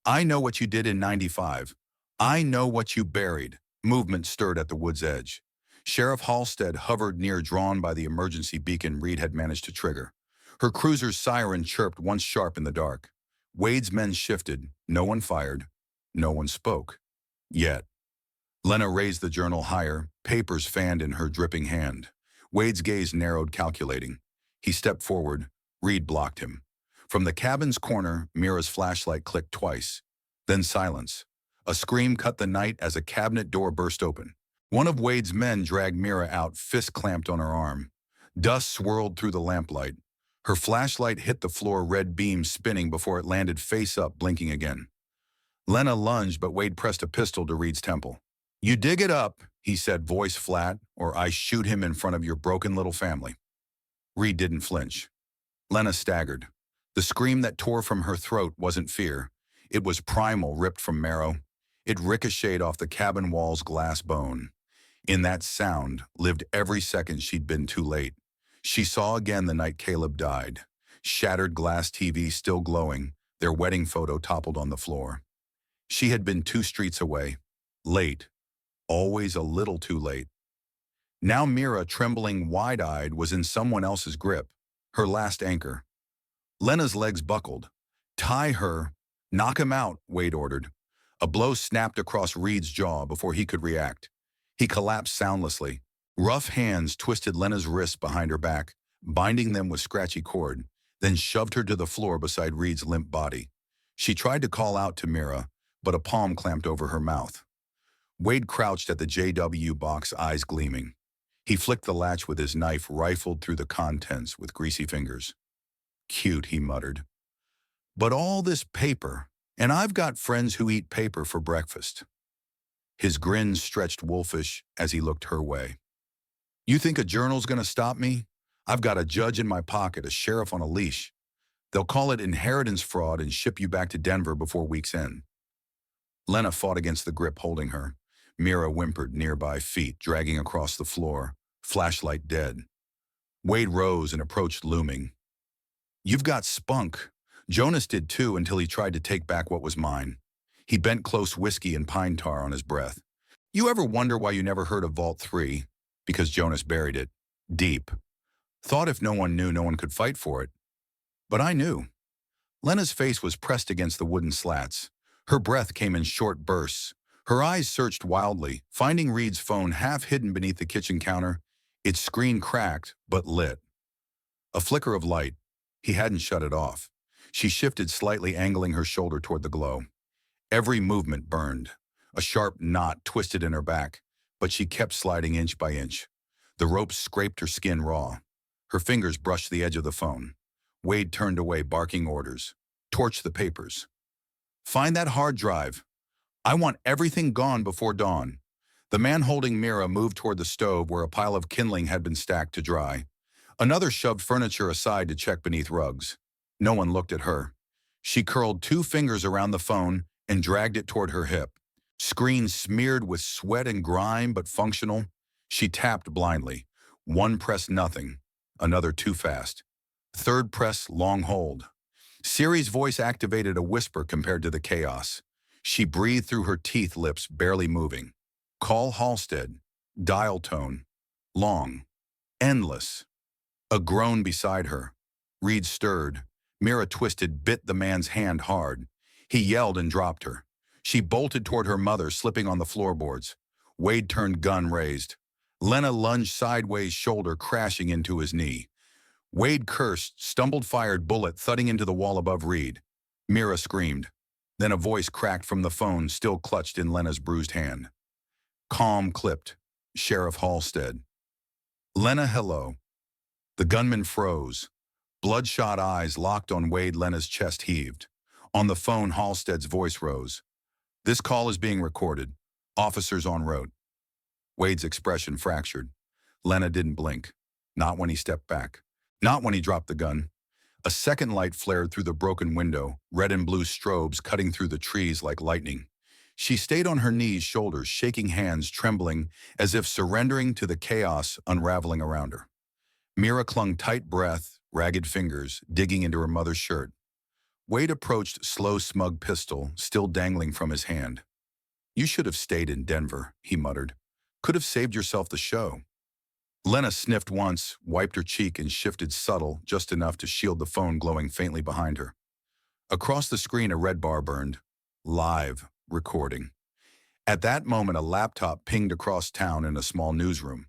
"I know what you did in 95. I know what you buried." Movement stirred at the wood's edge. Sheriff Halstead hovered near, drawn by the emergency beacon Reed had managed to trigger. Her cruiser's siren chirped once sharp in the dark. Wade's men shifted. No one fired. No one spoke. Yet. Lenna raised the journal higher, papers fanned in her dripping hand. Wade's gaze narrowed, calculating. He stepped forward. Reed blocked him. From the cabin's corner, Mira's flashlight clicked twice. Then silence. A scream cut the night as a cabinet door burst open. One of Wade's men dragged Mira out, fist clamped on her arm. Dust swirled through the lamplight. Her flashlight hit the floor, red beam spinning before it landed face up, blinking again. Lenna lunged, but Wade pressed a pistol to Reed's temple. "You dig it up," he said, voice flat, or I shoot him in front of your broken little family. Reed didn't flinch. Lenna staggered. The scream that tore from her throat wasn't fear. It was primal, ripped from marrow. It ricocheted off the cabin wall's glass bone. In that sound lived every second she'd been too late. She saw again the night Caleb died. Shattered glass TV still glowing, their wedding photo toppled on the floor. She had been 2 streets away. Late. Always a little too late. Now Mira, trembling wide-eyed, was in someone else's grip, her last anchor. Lenna's legs buckled. Tie her. Knock him out, Wade ordered. A blow snapped across Reed's jaw before he could react. He collapsed soundlessly. Rough hands twisted Lenna's wrists behind her back, binding them with scratchy cord, then shoved her to the floor beside Reed's limp body. She tried to call out to Mira, but a palm clamped over her mouth. Wade crouched at the JW box, eyes gleaming. He flicked the latch with his knife, rifled through the contents with greasy fingers. Cute, he muttered. But all this paper, and I've got friends who eat paper for breakfast. His grin stretched wolfish as he looked her way. You think a journal's gonna stop me? I've got a judge in my pocket, a sheriff on a leash. They'll call it inheritance fraud and ship you back to Denver before week's end. Lenna fought against the grip holding her. Mira whimpered nearby, feet dragging across the floor, flashlight dead. Wade rose and approached, looming. You've got spunk. Jonas did too until he tried to take back what was mine. He bent close, whiskey and pine tar on his breath. You ever wonder why you never heard of Vault 3? Because Jonas buried it. Deep. Thought if no one knew, no one could fight for it. But I knew. Lenna's face was pressed against the wooden slats. Her breath came in short bursts. Her eyes searched wildly, finding Reed's phone half hidden beneath the kitchen counter. Its screen cracked, but lit. A flicker of light. He hadn't shut it off. She shifted slightly, angling her shoulder toward the glow. Every movement burned. A sharp knot twisted in her back, but she kept sliding inch by inch. The rope scraped her skin raw. Her fingers brushed the edge of the phone. Wade turned away, barking orders. Torch the papers. Find that hard drive. I want everything gone before dawn. The man holding Mira moved toward the stove where a pile of kindling had been stacked to dry. Another shoved furniture aside to check beneath rugs. No one looked at her. She curled 2 fingers around the phone and dragged it toward her hip. Screen smeared with sweat and grime, but functional. She tapped blindly. 1 press, nothing. Another too fast. 3rd press, long hold. Siri's voice activated a whisper compared to the chaos. She breathed through her teeth, lips barely moving. Call Halstead. Dial tone. Long. Endless. A groan beside her. Reed stirred. Mira twisted, bit the man's hand hard. He yelled and dropped her. She bolted toward her mother, slipping on the floorboards. Wade turned, gun raised. Lenna lunged sideways, shoulder crashing into his knee. Wade cursed, stumbled, fired bullet thudding into the wall above Reed. Mira screamed. Then a voice cracked from the phone, still clutched in Lenna's bruised hand. Calm clipped. Sheriff Halstead. Lenna, hello. The gunman froze. Bloodshot eyes locked on Wade. Lenna's chest heaved. On the phone, Halstead's voice rose. This call is being recorded. Officers en route. Wade's expression fractured. Lenna didn't blink. Not when he stepped back. Not when he dropped the gun. A second light flared through the broken window, red and blue strobes cutting through the trees like lightning. She stayed on her knees, shoulders, shaking hands, trembling, as if surrendering to the chaos unraveling around her. Mira clung tight, breath, ragged fingers, digging into her mother's shirt. Wade approached, slow, smug pistol still dangling from his hand. You should have stayed in Denver, he muttered. Could have saved yourself the show. Lenna sniffed once, wiped her cheek, and shifted subtle, just enough to shield the phone glowing faintly behind her. Across the screen, a red bar burned. Live recording. At that moment, a laptop pinged across town in a small newsroom.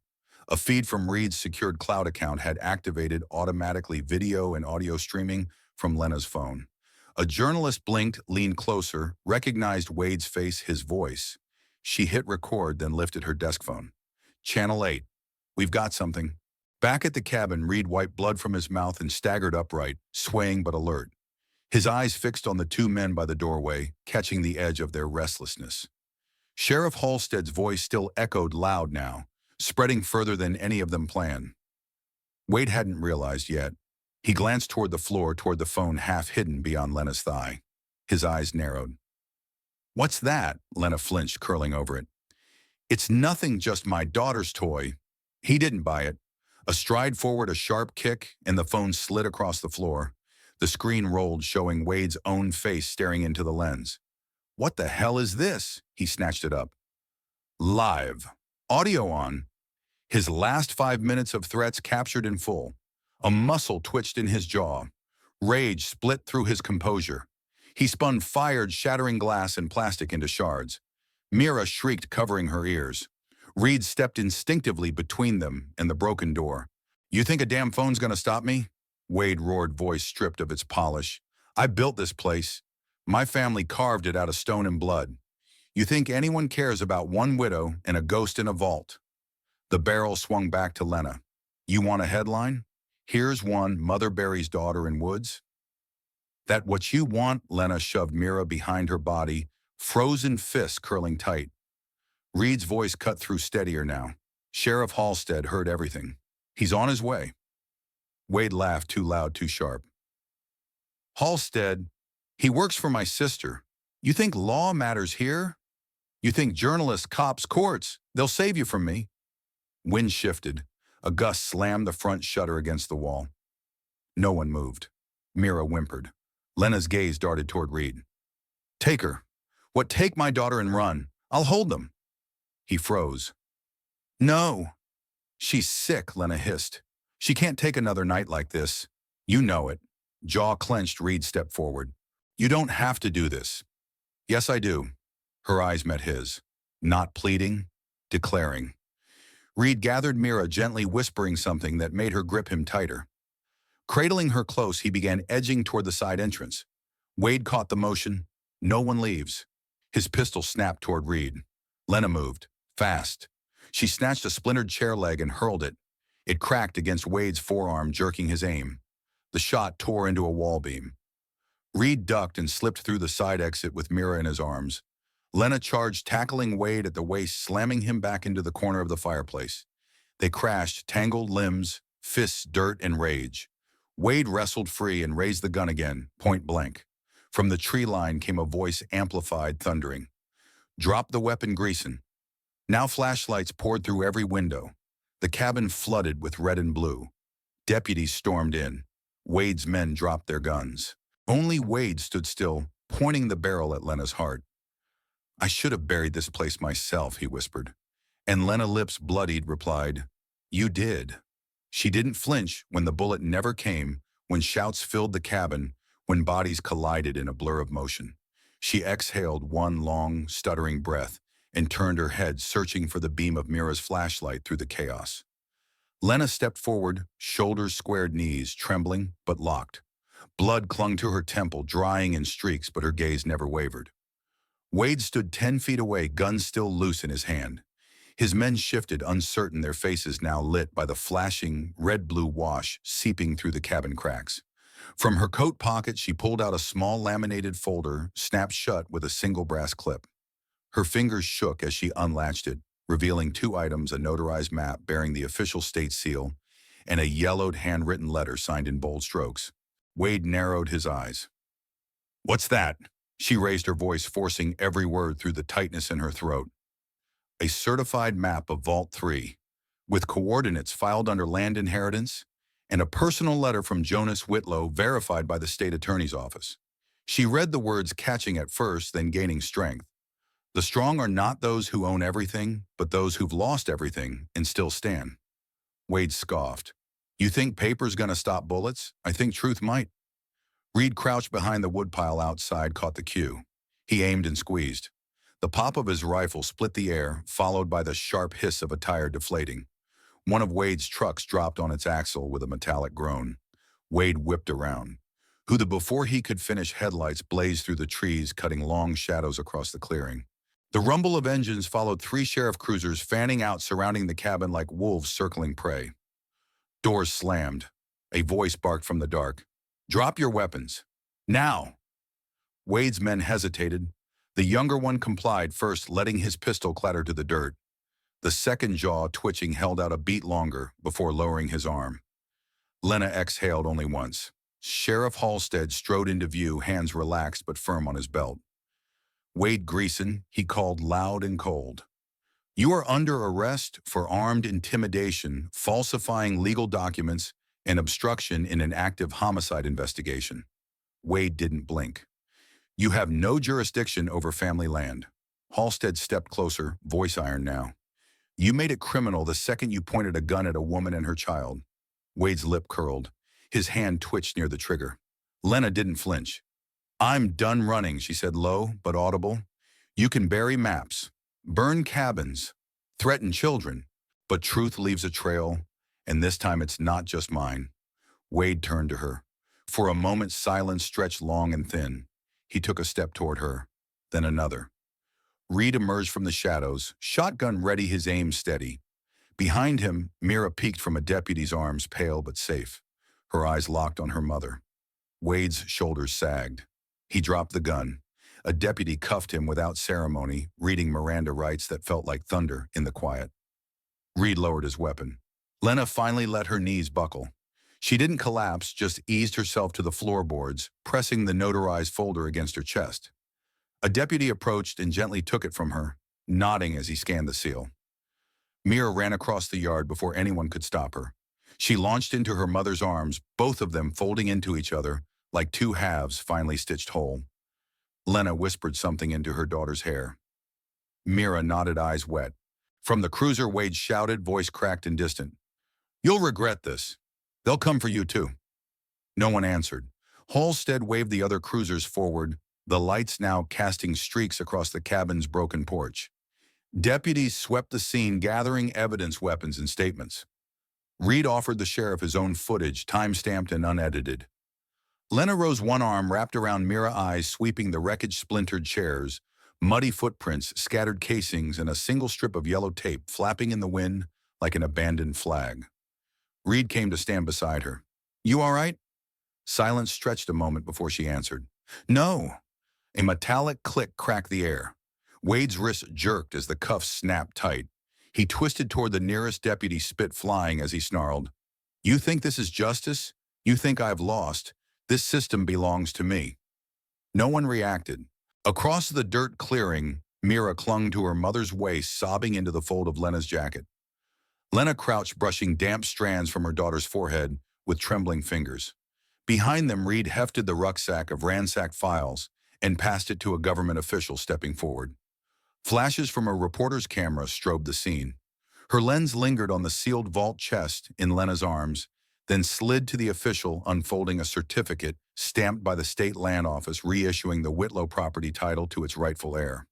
A feed from Reed's secured cloud account had activated automatically video and audio streaming from Lenna's phone. A journalist blinked, leaned closer, recognized Wade's face, his voice. She hit record, then lifted her desk phone. Channel 8. We've got something. Back at the cabin, Reed wiped blood from his mouth and staggered upright, swaying but alert. His eyes fixed on the 2 men by the doorway, catching the edge of their restlessness. Sheriff Halstead's voice still echoed loud now, spreading further than any of them planned. Wade hadn't realized yet. He glanced toward the floor, toward the phone half hidden beyond Lenna's thigh. His eyes narrowed. "What's that?" Lenna flinched, curling over it. "It's nothing, just my daughter's toy." He didn't buy it. A stride forward, a sharp kick, and the phone slid across the floor. The screen rolled, showing Wade's own face staring into the lens. "What the hell is this?" He snatched it up. Live. Audio on. His last 5 minutes of threats captured in full. A muscle twitched in his jaw. Rage split through his composure. He spun fired, shattering glass and plastic into shards. Mira shrieked, covering her ears. Reed stepped instinctively between them and the broken door. "You think a damn phone's gonna stop me?" Wade roared, voice stripped of its polish. "I built this place. My family carved it out of stone and blood. You think anyone cares about one widow and a ghost in a vault?" The barrel swung back to Lenna. "You want a headline? Here's one, Mother buries daughter in woods." "That what you want?" Lenna shoved Mira behind her body, frozen fists curling tight. Reed's voice cut through, steadier now. "Sheriff Halstead heard everything. He's on his way." Wade laughed, too loud, too sharp. "Halstead, he works for my sister. You think law matters here? You think journalists, cops, courts, they'll save you from me?" Wind shifted. A gust slammed the front shutter against the wall. No one moved. Mira whimpered. Lenna's gaze darted toward Reed. "Take her. What, take my daughter and run? I'll hold them." He froze. "No." "She's sick," Lenna hissed. "She can't take another night like this. You know it." Jaw clenched, Reed stepped forward. "You don't have to do this." "Yes, I do." Her eyes met his. Not pleading, declaring. Reed gathered Mira, gently whispering something that made her grip him tighter. Cradling her close, he began edging toward the side entrance. Wade caught the motion. No one leaves. His pistol snapped toward Reed. Lenna moved. Fast. She snatched a splintered chair leg and hurled it. It cracked against Wade's forearm, jerking his aim. The shot tore into a wall beam. Reed ducked and slipped through the side exit with Mira in his arms. Lenna charged, tackling Wade at the waist, slamming him back into the corner of the fireplace. They crashed, tangled limbs, fists, dirt, and rage. Wade wrestled free and raised the gun again, point blank. From the tree line came a voice, amplified, thundering. "Drop the weapon, Greason." Now flashlights poured through every window. The cabin flooded with red and blue. Deputies stormed in. Wade's men dropped their guns. Only Wade stood still, pointing the barrel at Lenna's heart. "I should have buried this place myself," he whispered. And Lenna, lips bloodied, replied, "You did." She didn't flinch when the bullet never came, when shouts filled the cabin, when bodies collided in a blur of motion. She exhaled one long, stuttering breath and turned her head, searching for the beam of Mira's flashlight through the chaos. Lenna stepped forward, shoulders squared, knees trembling but locked. Blood clung to her temple, drying in streaks, but her gaze never wavered. Wade stood 10 feet away, gun still loose in his hand. His men shifted, uncertain, their faces now lit by the flashing red-blue wash seeping through the cabin cracks. From her coat pocket, she pulled out a small laminated folder, snapped shut with a single brass clip. Her fingers shook as she unlatched it, revealing 2 items, a notarized map bearing the official state seal, and a yellowed handwritten letter signed in bold strokes. Wade narrowed his eyes. "What's that?" She raised her voice, forcing every word through the tightness in her throat. "A certified map of Vault 3, with coordinates filed under land inheritance, and a personal letter from Jonas Whitlow verified by the state attorney's office." She read the words, catching at first, then gaining strength. "The strong are not those who own everything, but those who've lost everything and still stand." Wade scoffed. "You think paper's gonna stop bullets? I think truth might." Reed, crouched behind the woodpile outside, caught the cue. He aimed and squeezed. The pop of his rifle split the air, followed by the sharp hiss of a tire deflating. One of Wade's trucks dropped on its axle with a metallic groan. Wade whipped around. Before he could finish, headlights blazed through the trees, cutting long shadows across the clearing. The rumble of engines followed 3 sheriff cruisers fanning out, surrounding the cabin like wolves circling prey. Doors slammed. A voice barked from the dark. "Drop your weapons. Now!" Wade's men hesitated. The younger one complied, first letting his pistol clatter to the dirt. The second jaw, twitching, held out a beat longer before lowering his arm. Lenna exhaled only once. Sheriff Halstead strode into view, hands relaxed but firm on his belt. "Wade Greason," he called loud and cold. "You are under arrest for armed intimidation, falsifying legal documents, and obstruction in an active homicide investigation." Wade didn't blink. "You have no jurisdiction over family land." Halstead stepped closer, voice iron now. "You made it criminal the second you pointed a gun at a woman and her child." Wade's lip curled. His hand twitched near the trigger. Lenna didn't flinch. "I'm done running," she said, low but audible. "You can bury maps, burn cabins, threaten children, but truth leaves a trail, and this time it's not just mine." Wade turned to her. For a moment, silence stretched long and thin. He took a step toward her, then another. Reed emerged from the shadows, shotgun ready, his aim steady. Behind him, Mira peeked from a deputy's arms, pale but safe. Her eyes locked on her mother. Wade's shoulders sagged. He dropped the gun. A deputy cuffed him without ceremony, reading Miranda rights that felt like thunder in the quiet. Reed lowered his weapon. Lenna finally let her knees buckle. She didn't collapse, just eased herself to the floorboards, pressing the notarized folder against her chest. A deputy approached and gently took it from her, nodding as he scanned the seal. Mira ran across the yard before anyone could stop her. She launched into her mother's arms, both of them folding into each other, like two halves finally stitched whole. Lenna whispered something into her daughter's hair. Mira nodded, eyes wet. From the cruiser, Wade shouted, voice cracked and distant. "You'll regret this. They'll come for you too." No one answered. Halstead waved the other cruisers forward, the lights now casting streaks across the cabin's broken porch. Deputies swept the scene, gathering evidence, weapons, and statements. Reed offered the sheriff his own footage, time-stamped and unedited. Lenna rose, one arm wrapped around Mira's eyes, sweeping the wreckage, splintered chairs, muddy footprints, scattered casings, and a single strip of yellow tape flapping in the wind like an abandoned flag. Reed came to stand beside her. "You all right?" Silence stretched a moment before she answered. "No." A metallic click cracked the air. Wade's wrist jerked as the cuffs snapped tight. He twisted toward the nearest deputy, spit flying as he snarled, "You think this is justice? You think I've lost? This system belongs to me." No one reacted. Across the dirt clearing, Mira clung to her mother's waist, sobbing into the fold of Lenna's jacket. Lenna crouched, brushing damp strands from her daughter's forehead with trembling fingers. Behind them, Reed hefted the rucksack of ransacked files and passed it to a government official stepping forward. Flashes from a reporter's camera strobed the scene. Her lens lingered on the sealed vault chest in Lenna's arms, then slid to the official, unfolding a certificate stamped by the state land office, reissuing the Whitlow property title to its rightful heir.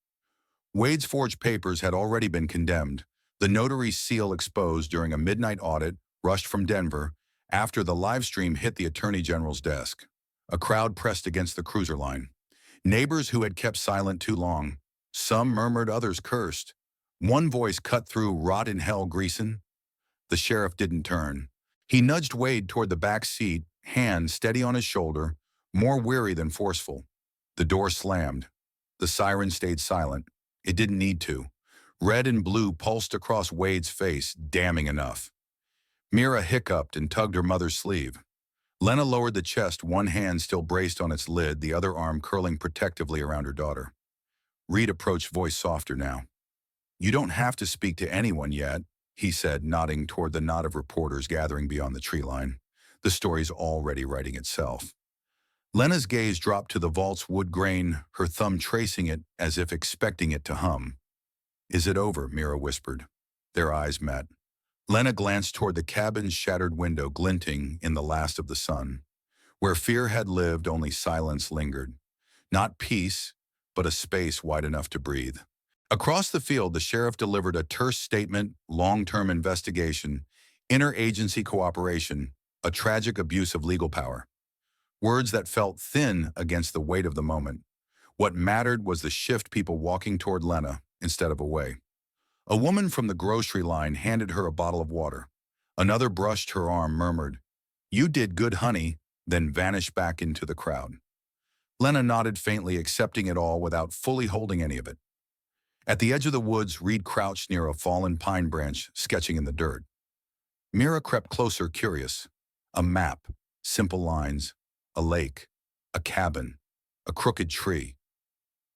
Wade's forged papers had already been condemned, the notary's seal exposed during a midnight audit rushed from Denver after the live stream hit the Attorney General's desk. A crowd pressed against the cruiser line. Neighbors who had kept silent too long. Some murmured, others cursed. One voice cut through, "Rot in hell, Greason." The sheriff didn't turn. He nudged Wade toward the back seat, hand steady on his shoulder, more weary than forceful. The door slammed. The siren stayed silent. It didn't need to. Red and blue pulsed across Wade's face, damning enough. Mira hiccuped and tugged her mother's sleeve. Lenna lowered the chest, one hand still braced on its lid, the other arm curling protectively around her daughter. Reed approached, voice softer now. "You don't have to speak to anyone yet," he said, nodding toward the knot of reporters gathering beyond the tree line. "The story's already writing itself." Lenna's gaze dropped to the vault's wood grain, her thumb tracing it as if expecting it to hum. "Is it over?" Mira whispered. Their eyes met. Lenna glanced toward the cabin's shattered window, glinting in the last of the sun. Where fear had lived, only silence lingered. Not peace, but a space wide enough to breathe. Across the field, the sheriff delivered a terse statement: long-term investigation, interagency cooperation, a tragic abuse of legal power. Words that felt thin against the weight of the moment. What mattered was the shift, people walking toward Lenna instead of away. A woman from the grocery line handed her a bottle of water. Another brushed her arm, murmured, "You did good, honey," then vanished back into the crowd. Lenna nodded faintly, accepting it all without fully holding any of it. At the edge of the woods, Reed crouched near a fallen pine branch, sketching in the dirt. Mira crept closer, curious. A map, simple lines, a lake, a cabin, a crooked tree.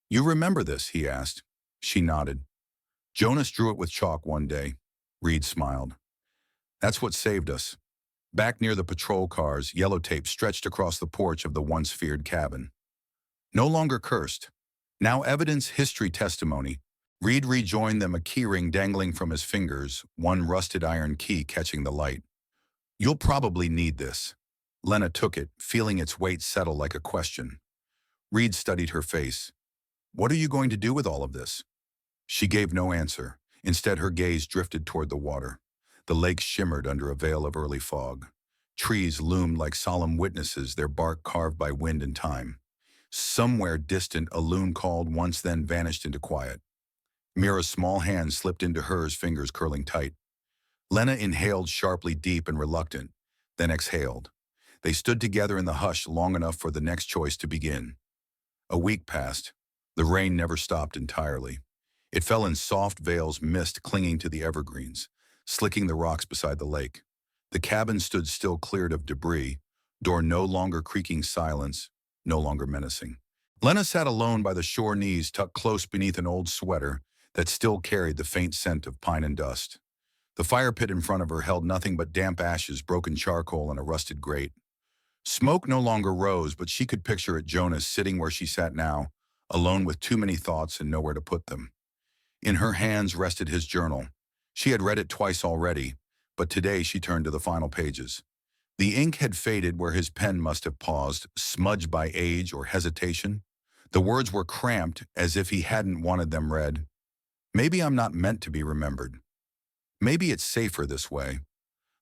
"You remember this?" he asked. She nodded. "Jonas drew it with chalk one day." Reed smiled. "That's what saved us." Back near the patrol cars, yellow tape stretched across the porch of the once feared cabin. No longer cursed. Now evidence, history, testimony. Reed rejoined them, a keyring dangling from his fingers, one rusted iron key catching the light. "You'll probably need this." Lenna took it, feeling its weight settle like a question. Reed studied her face. "What are you going to do with all of this?" She gave no answer. Instead, her gaze drifted toward the water. The lake shimmered under a veil of early fog. Trees loomed like solemn witnesses, their bark carved by wind and time. Somewhere distant, a loon called once, then vanished into quiet. Mira's small hand slipped into hers, fingers curling tight. Lenna inhaled sharply, deep and reluctant, then exhaled. They stood together in the hush long enough for the next choice to begin. A week passed. The rain never stopped entirely. It fell in soft veils, mist clinging to the evergreens, slicking the rocks beside the lake. The cabin stood still, cleared of debris, door no longer creaking, silence, no longer menacing. Lenna sat alone by the shore, knees tucked close beneath an old sweater that still carried the faint scent of pine and dust. The fire pit in front of her held nothing but damp ashes, broken charcoal, and a rusted grate. Smoke no longer rose, but she could picture it, Jonas sitting where she sat now, alone with too many thoughts and nowhere to put them. In her hands rested his journal. She had read it twice already, but today she turned to the final pages. The ink had faded where his pen must have paused, smudged by age or hesitation. The words were cramped, as if he hadn't wanted them read. "Maybe I'm not meant to be remembered. Maybe it's safer this way.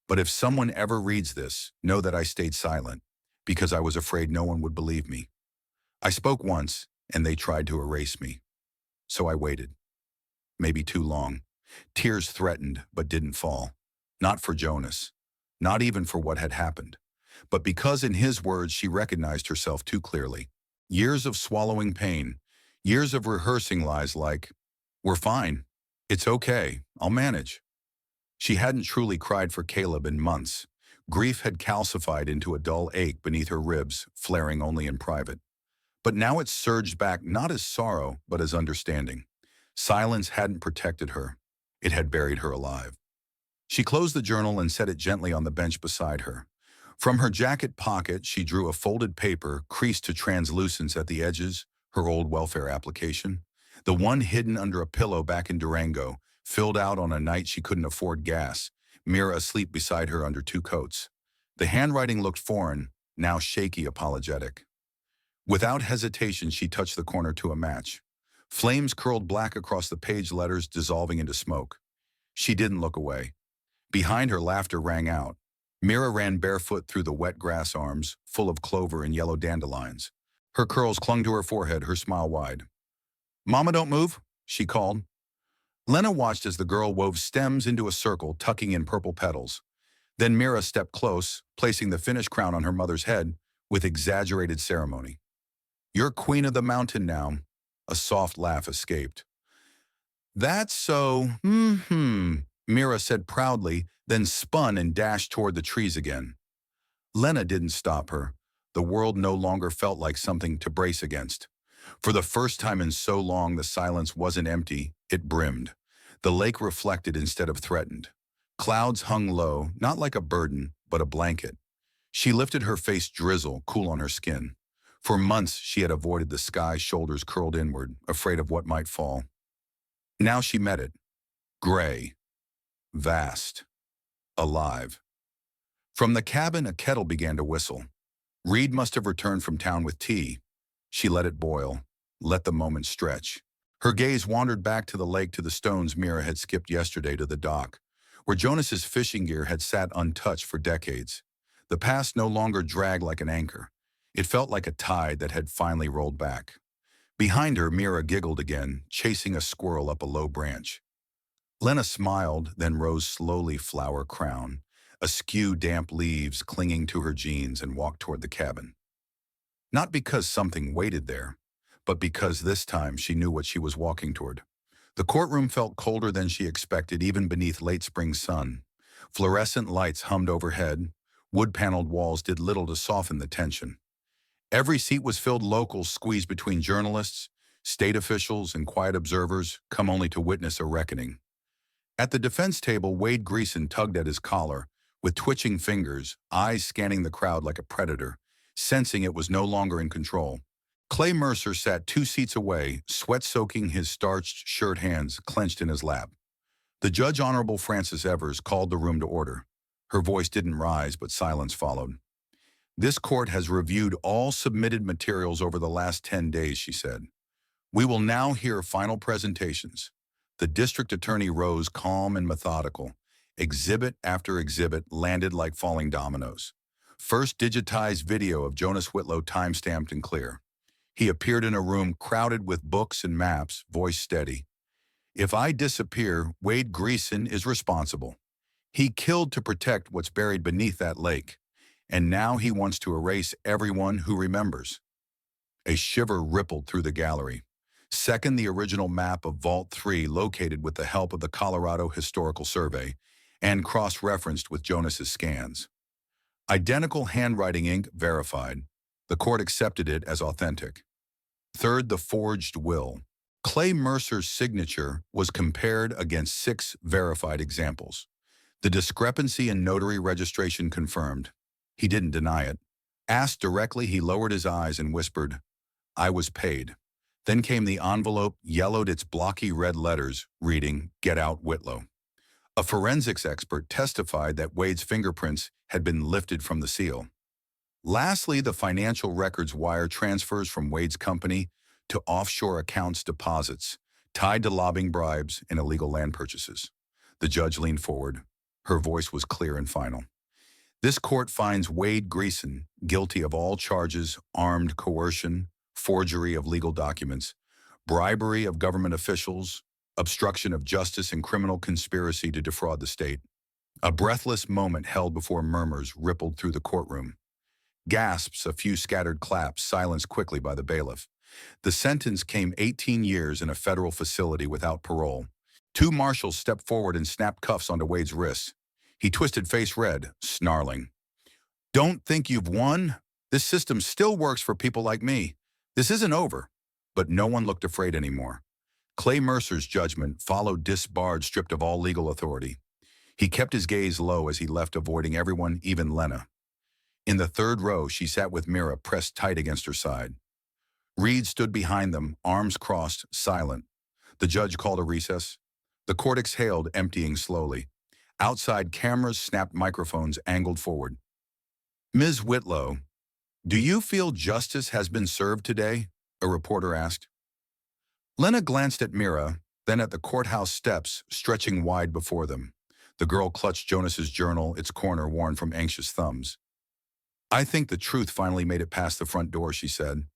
But if someone ever reads this, know that I stayed silent, because I was afraid no one would believe me. I spoke once, and they tried to erase me. So I waited. Maybe too long. Tears threatened, but didn't fall. Not for Jonas. Not even for what had happened. But because in his words she recognized herself too clearly. Years of swallowing pain. Years of rehearsing lies like, 'We're fine. It's okay. I'll manage.' She hadn't truly cried for Caleb in months. Grief had calcified into a dull ache beneath her ribs, flaring only in private. But now it surged back, not as sorrow, but as understanding. Silence hadn't protected her. It had buried her alive. She closed the journal and set it gently on the bench beside her. From her jacket pocket, she drew a folded paper, creased to translucence at the edges, her old welfare application. The one hidden under a pillow back in Durango, filled out on a night she couldn't afford gas, Mira asleep beside her under two coats. The handwriting looked foreign, now shaky, apologetic. Without hesitation, she touched the corner to a match. Flames curled black across the page, letters dissolving into smoke. She didn't look away. Behind her, laughter rang out. Mira ran barefoot through the wet grass arms, full of clover and yellow dandelions. Her curls clung to her forehead, her smile wide. "Mama, don't move," she called. Lenna watched as the girl wove stems into a circle, tucking in purple petals. Then Mira stepped close, placing the finished crown on her mother's head with exaggerated ceremony. "You're queen of the mountain now." A soft laugh escaped. "That's so, Mira said proudly, then spun and dashed toward the trees again. Lenna didn't stop her. The world no longer felt like something to brace against. For the first time in so long, the silence wasn't empty, it brimmed. The lake reflected instead of threatened. Clouds hung low, not like a burden, but a blanket. She lifted her face, drizzle cool on her skin. For months she had avoided the sky, shoulders curled inward, afraid of what might fall. Now she met it. Gray. Vast. Alive. From the cabin, a kettle began to whistle. Reed must have returned from town with tea. She let it boil, let the moment stretch. Her gaze wandered back to the lake, to the stones Mira had skipped yesterday, to the dock, where Jonas's fishing gear had sat untouched for decades. The past no longer dragged like an anchor. It felt like a tide that had finally rolled back. Behind her, Mira giggled again, chasing a squirrel up a low branch. Lenna smiled, then rose slowly, flower crown, askew damp leaves clinging to her jeans, and walked toward the cabin. Not because something waited there, but because this time she knew what she was walking toward. The courtroom felt colder than she expected, even beneath late spring sun. Fluorescent lights hummed overhead. Wood-paneled walls did little to soften the tension. Every seat was filled, locals squeezed between journalists, state officials, and quiet observers, come only to witness a reckoning. At the defense table, Wade Greason tugged at his collar, with twitching fingers, eyes scanning the crowd like a predator, sensing it was no longer in control. Clay Mercer sat 2 seats away, sweat soaking his starched shirt, hands clenched in his lap. The judge, Honorable Frances Evers, called the room to order. Her voice didn't rise, but silence followed. This court has reviewed all submitted materials over the last 10 days, she said. We will now hear final presentations. The district attorney rose, calm and methodical. Exhibit after exhibit landed like falling dominoes. First, digitized video of Jonas Whitlow, time-stamped and clear. He appeared in a room crowded with books and maps, voice steady. If I disappear, Wade Greason is responsible. He killed to protect what's buried beneath that lake, and now he wants to erase everyone who remembers. A shiver rippled through the gallery. Second, the original map of Vault 3, located with the help of the Colorado Historical Survey and cross-referenced with Jonas's scans. Identical handwriting, ink verified. The court accepted it as authentic. Third, the forged will. Clay Mercer's signature was compared against 6 verified examples. The discrepancy in notary registration confirmed. He didn't deny it. Asked directly, he lowered his eyes and whispered, "I was paid." Then came the envelope, yellowed, its blocky red letters, reading, "Get out, Whitlow." A forensics expert testified that Wade's fingerprints had been lifted from the seal. Lastly, the financial records, wire transfers from Wade's company to offshore accounts, deposits tied to lobbying bribes and illegal land purchases. The judge leaned forward. Her voice was clear and final. This court finds Wade Greason guilty of all charges: armed coercion, forgery of legal documents, bribery of government officials, obstruction of justice, and criminal conspiracy to defraud the state. A breathless moment held before murmurs rippled through the courtroom. Gasps, a few scattered claps, silenced quickly by the bailiff. The sentence came: 18 years in a federal facility without parole. 2 marshals stepped forward and snapped cuffs onto Wade's wrists. He twisted, face red, snarling. "Don't think you've won. This system still works for people like me. This isn't over." But no one looked afraid anymore. Clay Mercer's judgment followed, disbarred, stripped of all legal authority. He kept his gaze low as he left, avoiding everyone, even Lenna. In the third row, she sat with Mira pressed tight against her side. Reed stood behind them, arms crossed, silent. The judge called a recess. The court exhaled, emptying slowly. Outside, cameras, snapped microphones angled forward. "Ms. Whitlow, do you feel justice has been served today?" a reporter asked. Lenna glanced at Mira, then at the courthouse steps stretching wide before them. The girl clutched Jonas's journal, its corner worn from anxious thumbs. "I think the truth finally made it past the front door," she said.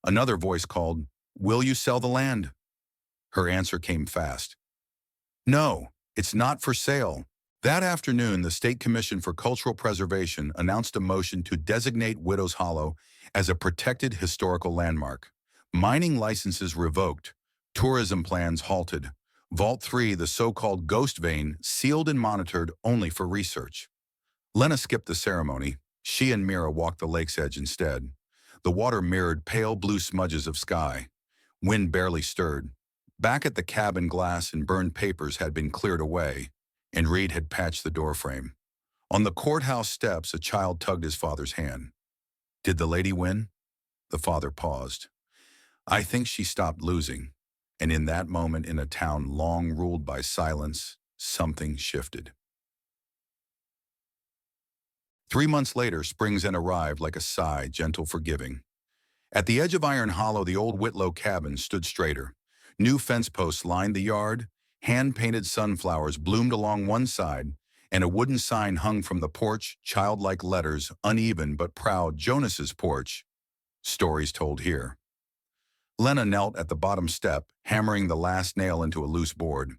Another voice called, "Will you sell the land?" Her answer came fast. "No, it's not for sale." That afternoon, the State Commission for Cultural Preservation announced a motion to designate Widow's Hollow as a protected historical landmark. Mining licenses revoked, tourism plans halted. Vault 3, the so-called ghost vein, sealed and monitored only for research. Lenna skipped the ceremony. She and Mira walked the lake's edge instead. The water mirrored pale blue smudges of sky. Wind barely stirred. Back at the cabin, glass and burned papers had been cleared away, and Reed had patched the doorframe. On the courthouse steps, a child tugged his father's hand. "Did the lady win?" The father paused. "I think she stopped losing." And in that moment, in a town long ruled by silence, something shifted. 3 months later, spring's end arrived like a sigh, gentle, forgiving. At the edge of Iron Hollow, the old Whitlow cabin stood straighter. New fence posts lined the yard, hand-painted sunflowers bloomed along one side, and a wooden sign hung from the porch, childlike letters, uneven but proud: "Jonas's porch. Stories told here." Lenna knelt at the bottom step, hammering the last nail into a loose board.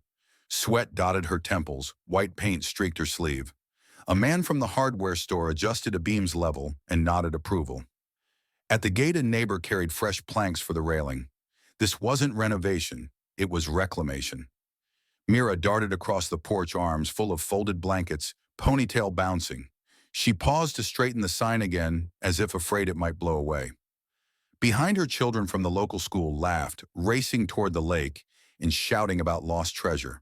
Sweat dotted her temples, white paint streaked her sleeve. A man from the hardware store adjusted a beam's level and nodded approval. At the gate, a neighbor carried fresh planks for the railing. This wasn't renovation, it was reclamation. Mira darted across the porch, arms full of folded blankets, ponytail bouncing. She paused to straighten the sign again, as if afraid it might blow away. Behind her, children from the local school laughed, racing toward the lake and shouting about lost treasure.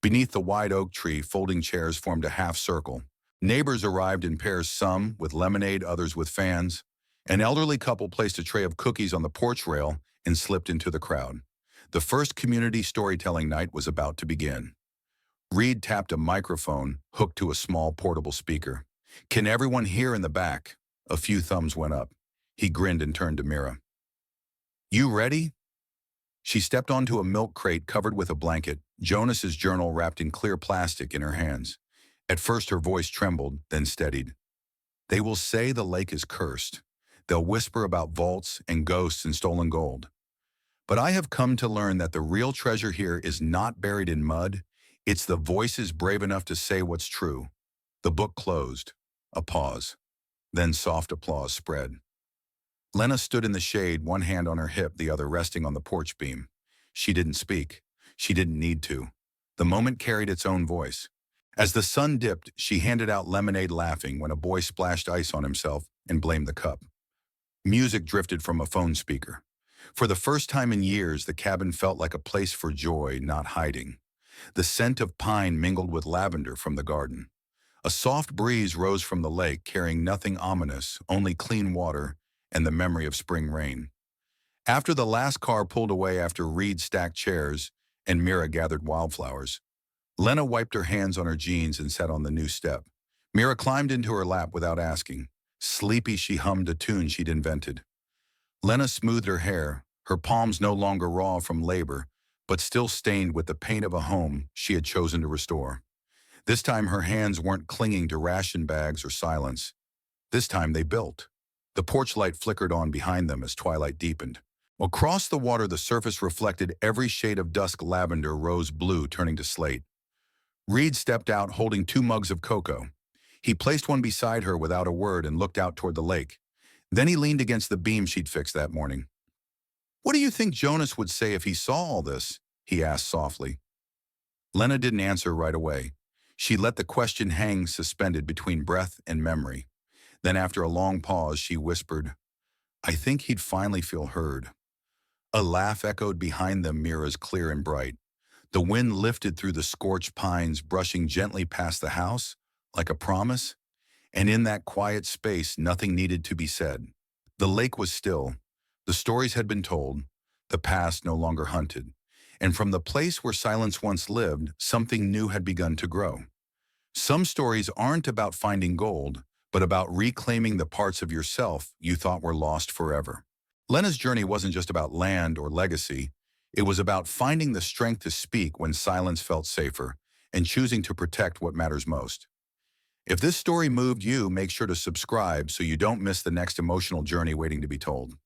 Beneath the wide oak tree, folding chairs formed a half circle. Neighbors arrived in pairs, some with lemonade, others with fans. An elderly couple placed a tray of cookies on the porch rail and slipped into the crowd. The first community storytelling night was about to begin. Reed tapped a microphone hooked to a small portable speaker. "Can everyone hear in the back?" A few thumbs went up. He grinned and turned to Mira. "You ready?" She stepped onto a milk crate covered with a blanket, Jonas's journal wrapped in clear plastic in her hands. At first her voice trembled, then steadied. "They will say the lake is cursed. They'll whisper about vaults and ghosts and stolen gold. But I have come to learn that the real treasure here is not buried in mud. It's the voices brave enough to say what's true." The book closed. A pause. Then soft applause spread. Lenna stood in the shade, one hand on her hip, the other resting on the porch beam. She didn't speak. She didn't need to. The moment carried its own voice. As the sun dipped, she handed out lemonade, laughing when a boy splashed ice on himself and blamed the cup. Music drifted from a phone speaker. For the first time in years, the cabin felt like a place for joy, not hiding. The scent of pine mingled with lavender from the garden. A soft breeze rose from the lake, carrying nothing ominous, only clean water and the memory of spring rain. After the last car pulled away, after Reed stacked chairs and Mira gathered wildflowers, Lenna wiped her hands on her jeans and sat on the new step. Mira climbed into her lap without asking. Sleepy, she hummed a tune she'd invented. Lenna smoothed her hair, her palms no longer raw from labor, but still stained with the paint of a home she had chosen to restore. This time her hands weren't clinging to ration bags or silence. This time they built. The porch light flickered on behind them as twilight deepened. Across the water, the surface reflected every shade of dusk: lavender, rose blue, turning to slate. Reed stepped out holding 2 mugs of cocoa. He placed one beside her without a word and looked out toward the lake. Then he leaned against the beam she'd fixed that morning. "What do you think Jonas would say if he saw all this?" he asked softly. Lenna didn't answer right away. She let the question hang suspended between breath and memory. Then after a long pause, she whispered, "I think he'd finally feel heard." A laugh echoed behind them, Mira's clear and bright. The wind lifted through the scorched pines, brushing gently past the house, like a promise. And in that quiet space, nothing needed to be said. The lake was still. The stories had been told. The past no longer hunted. And from the place where silence once lived, something new had begun to grow. Some stories aren't about finding gold, but about reclaiming the parts of yourself you thought were lost forever. Lenna's journey wasn't just about land or legacy. It was about finding the strength to speak when silence felt safer, and choosing to protect what matters most. If this story moved you, make sure to subscribe so you don't miss the next emotional journey waiting to be told.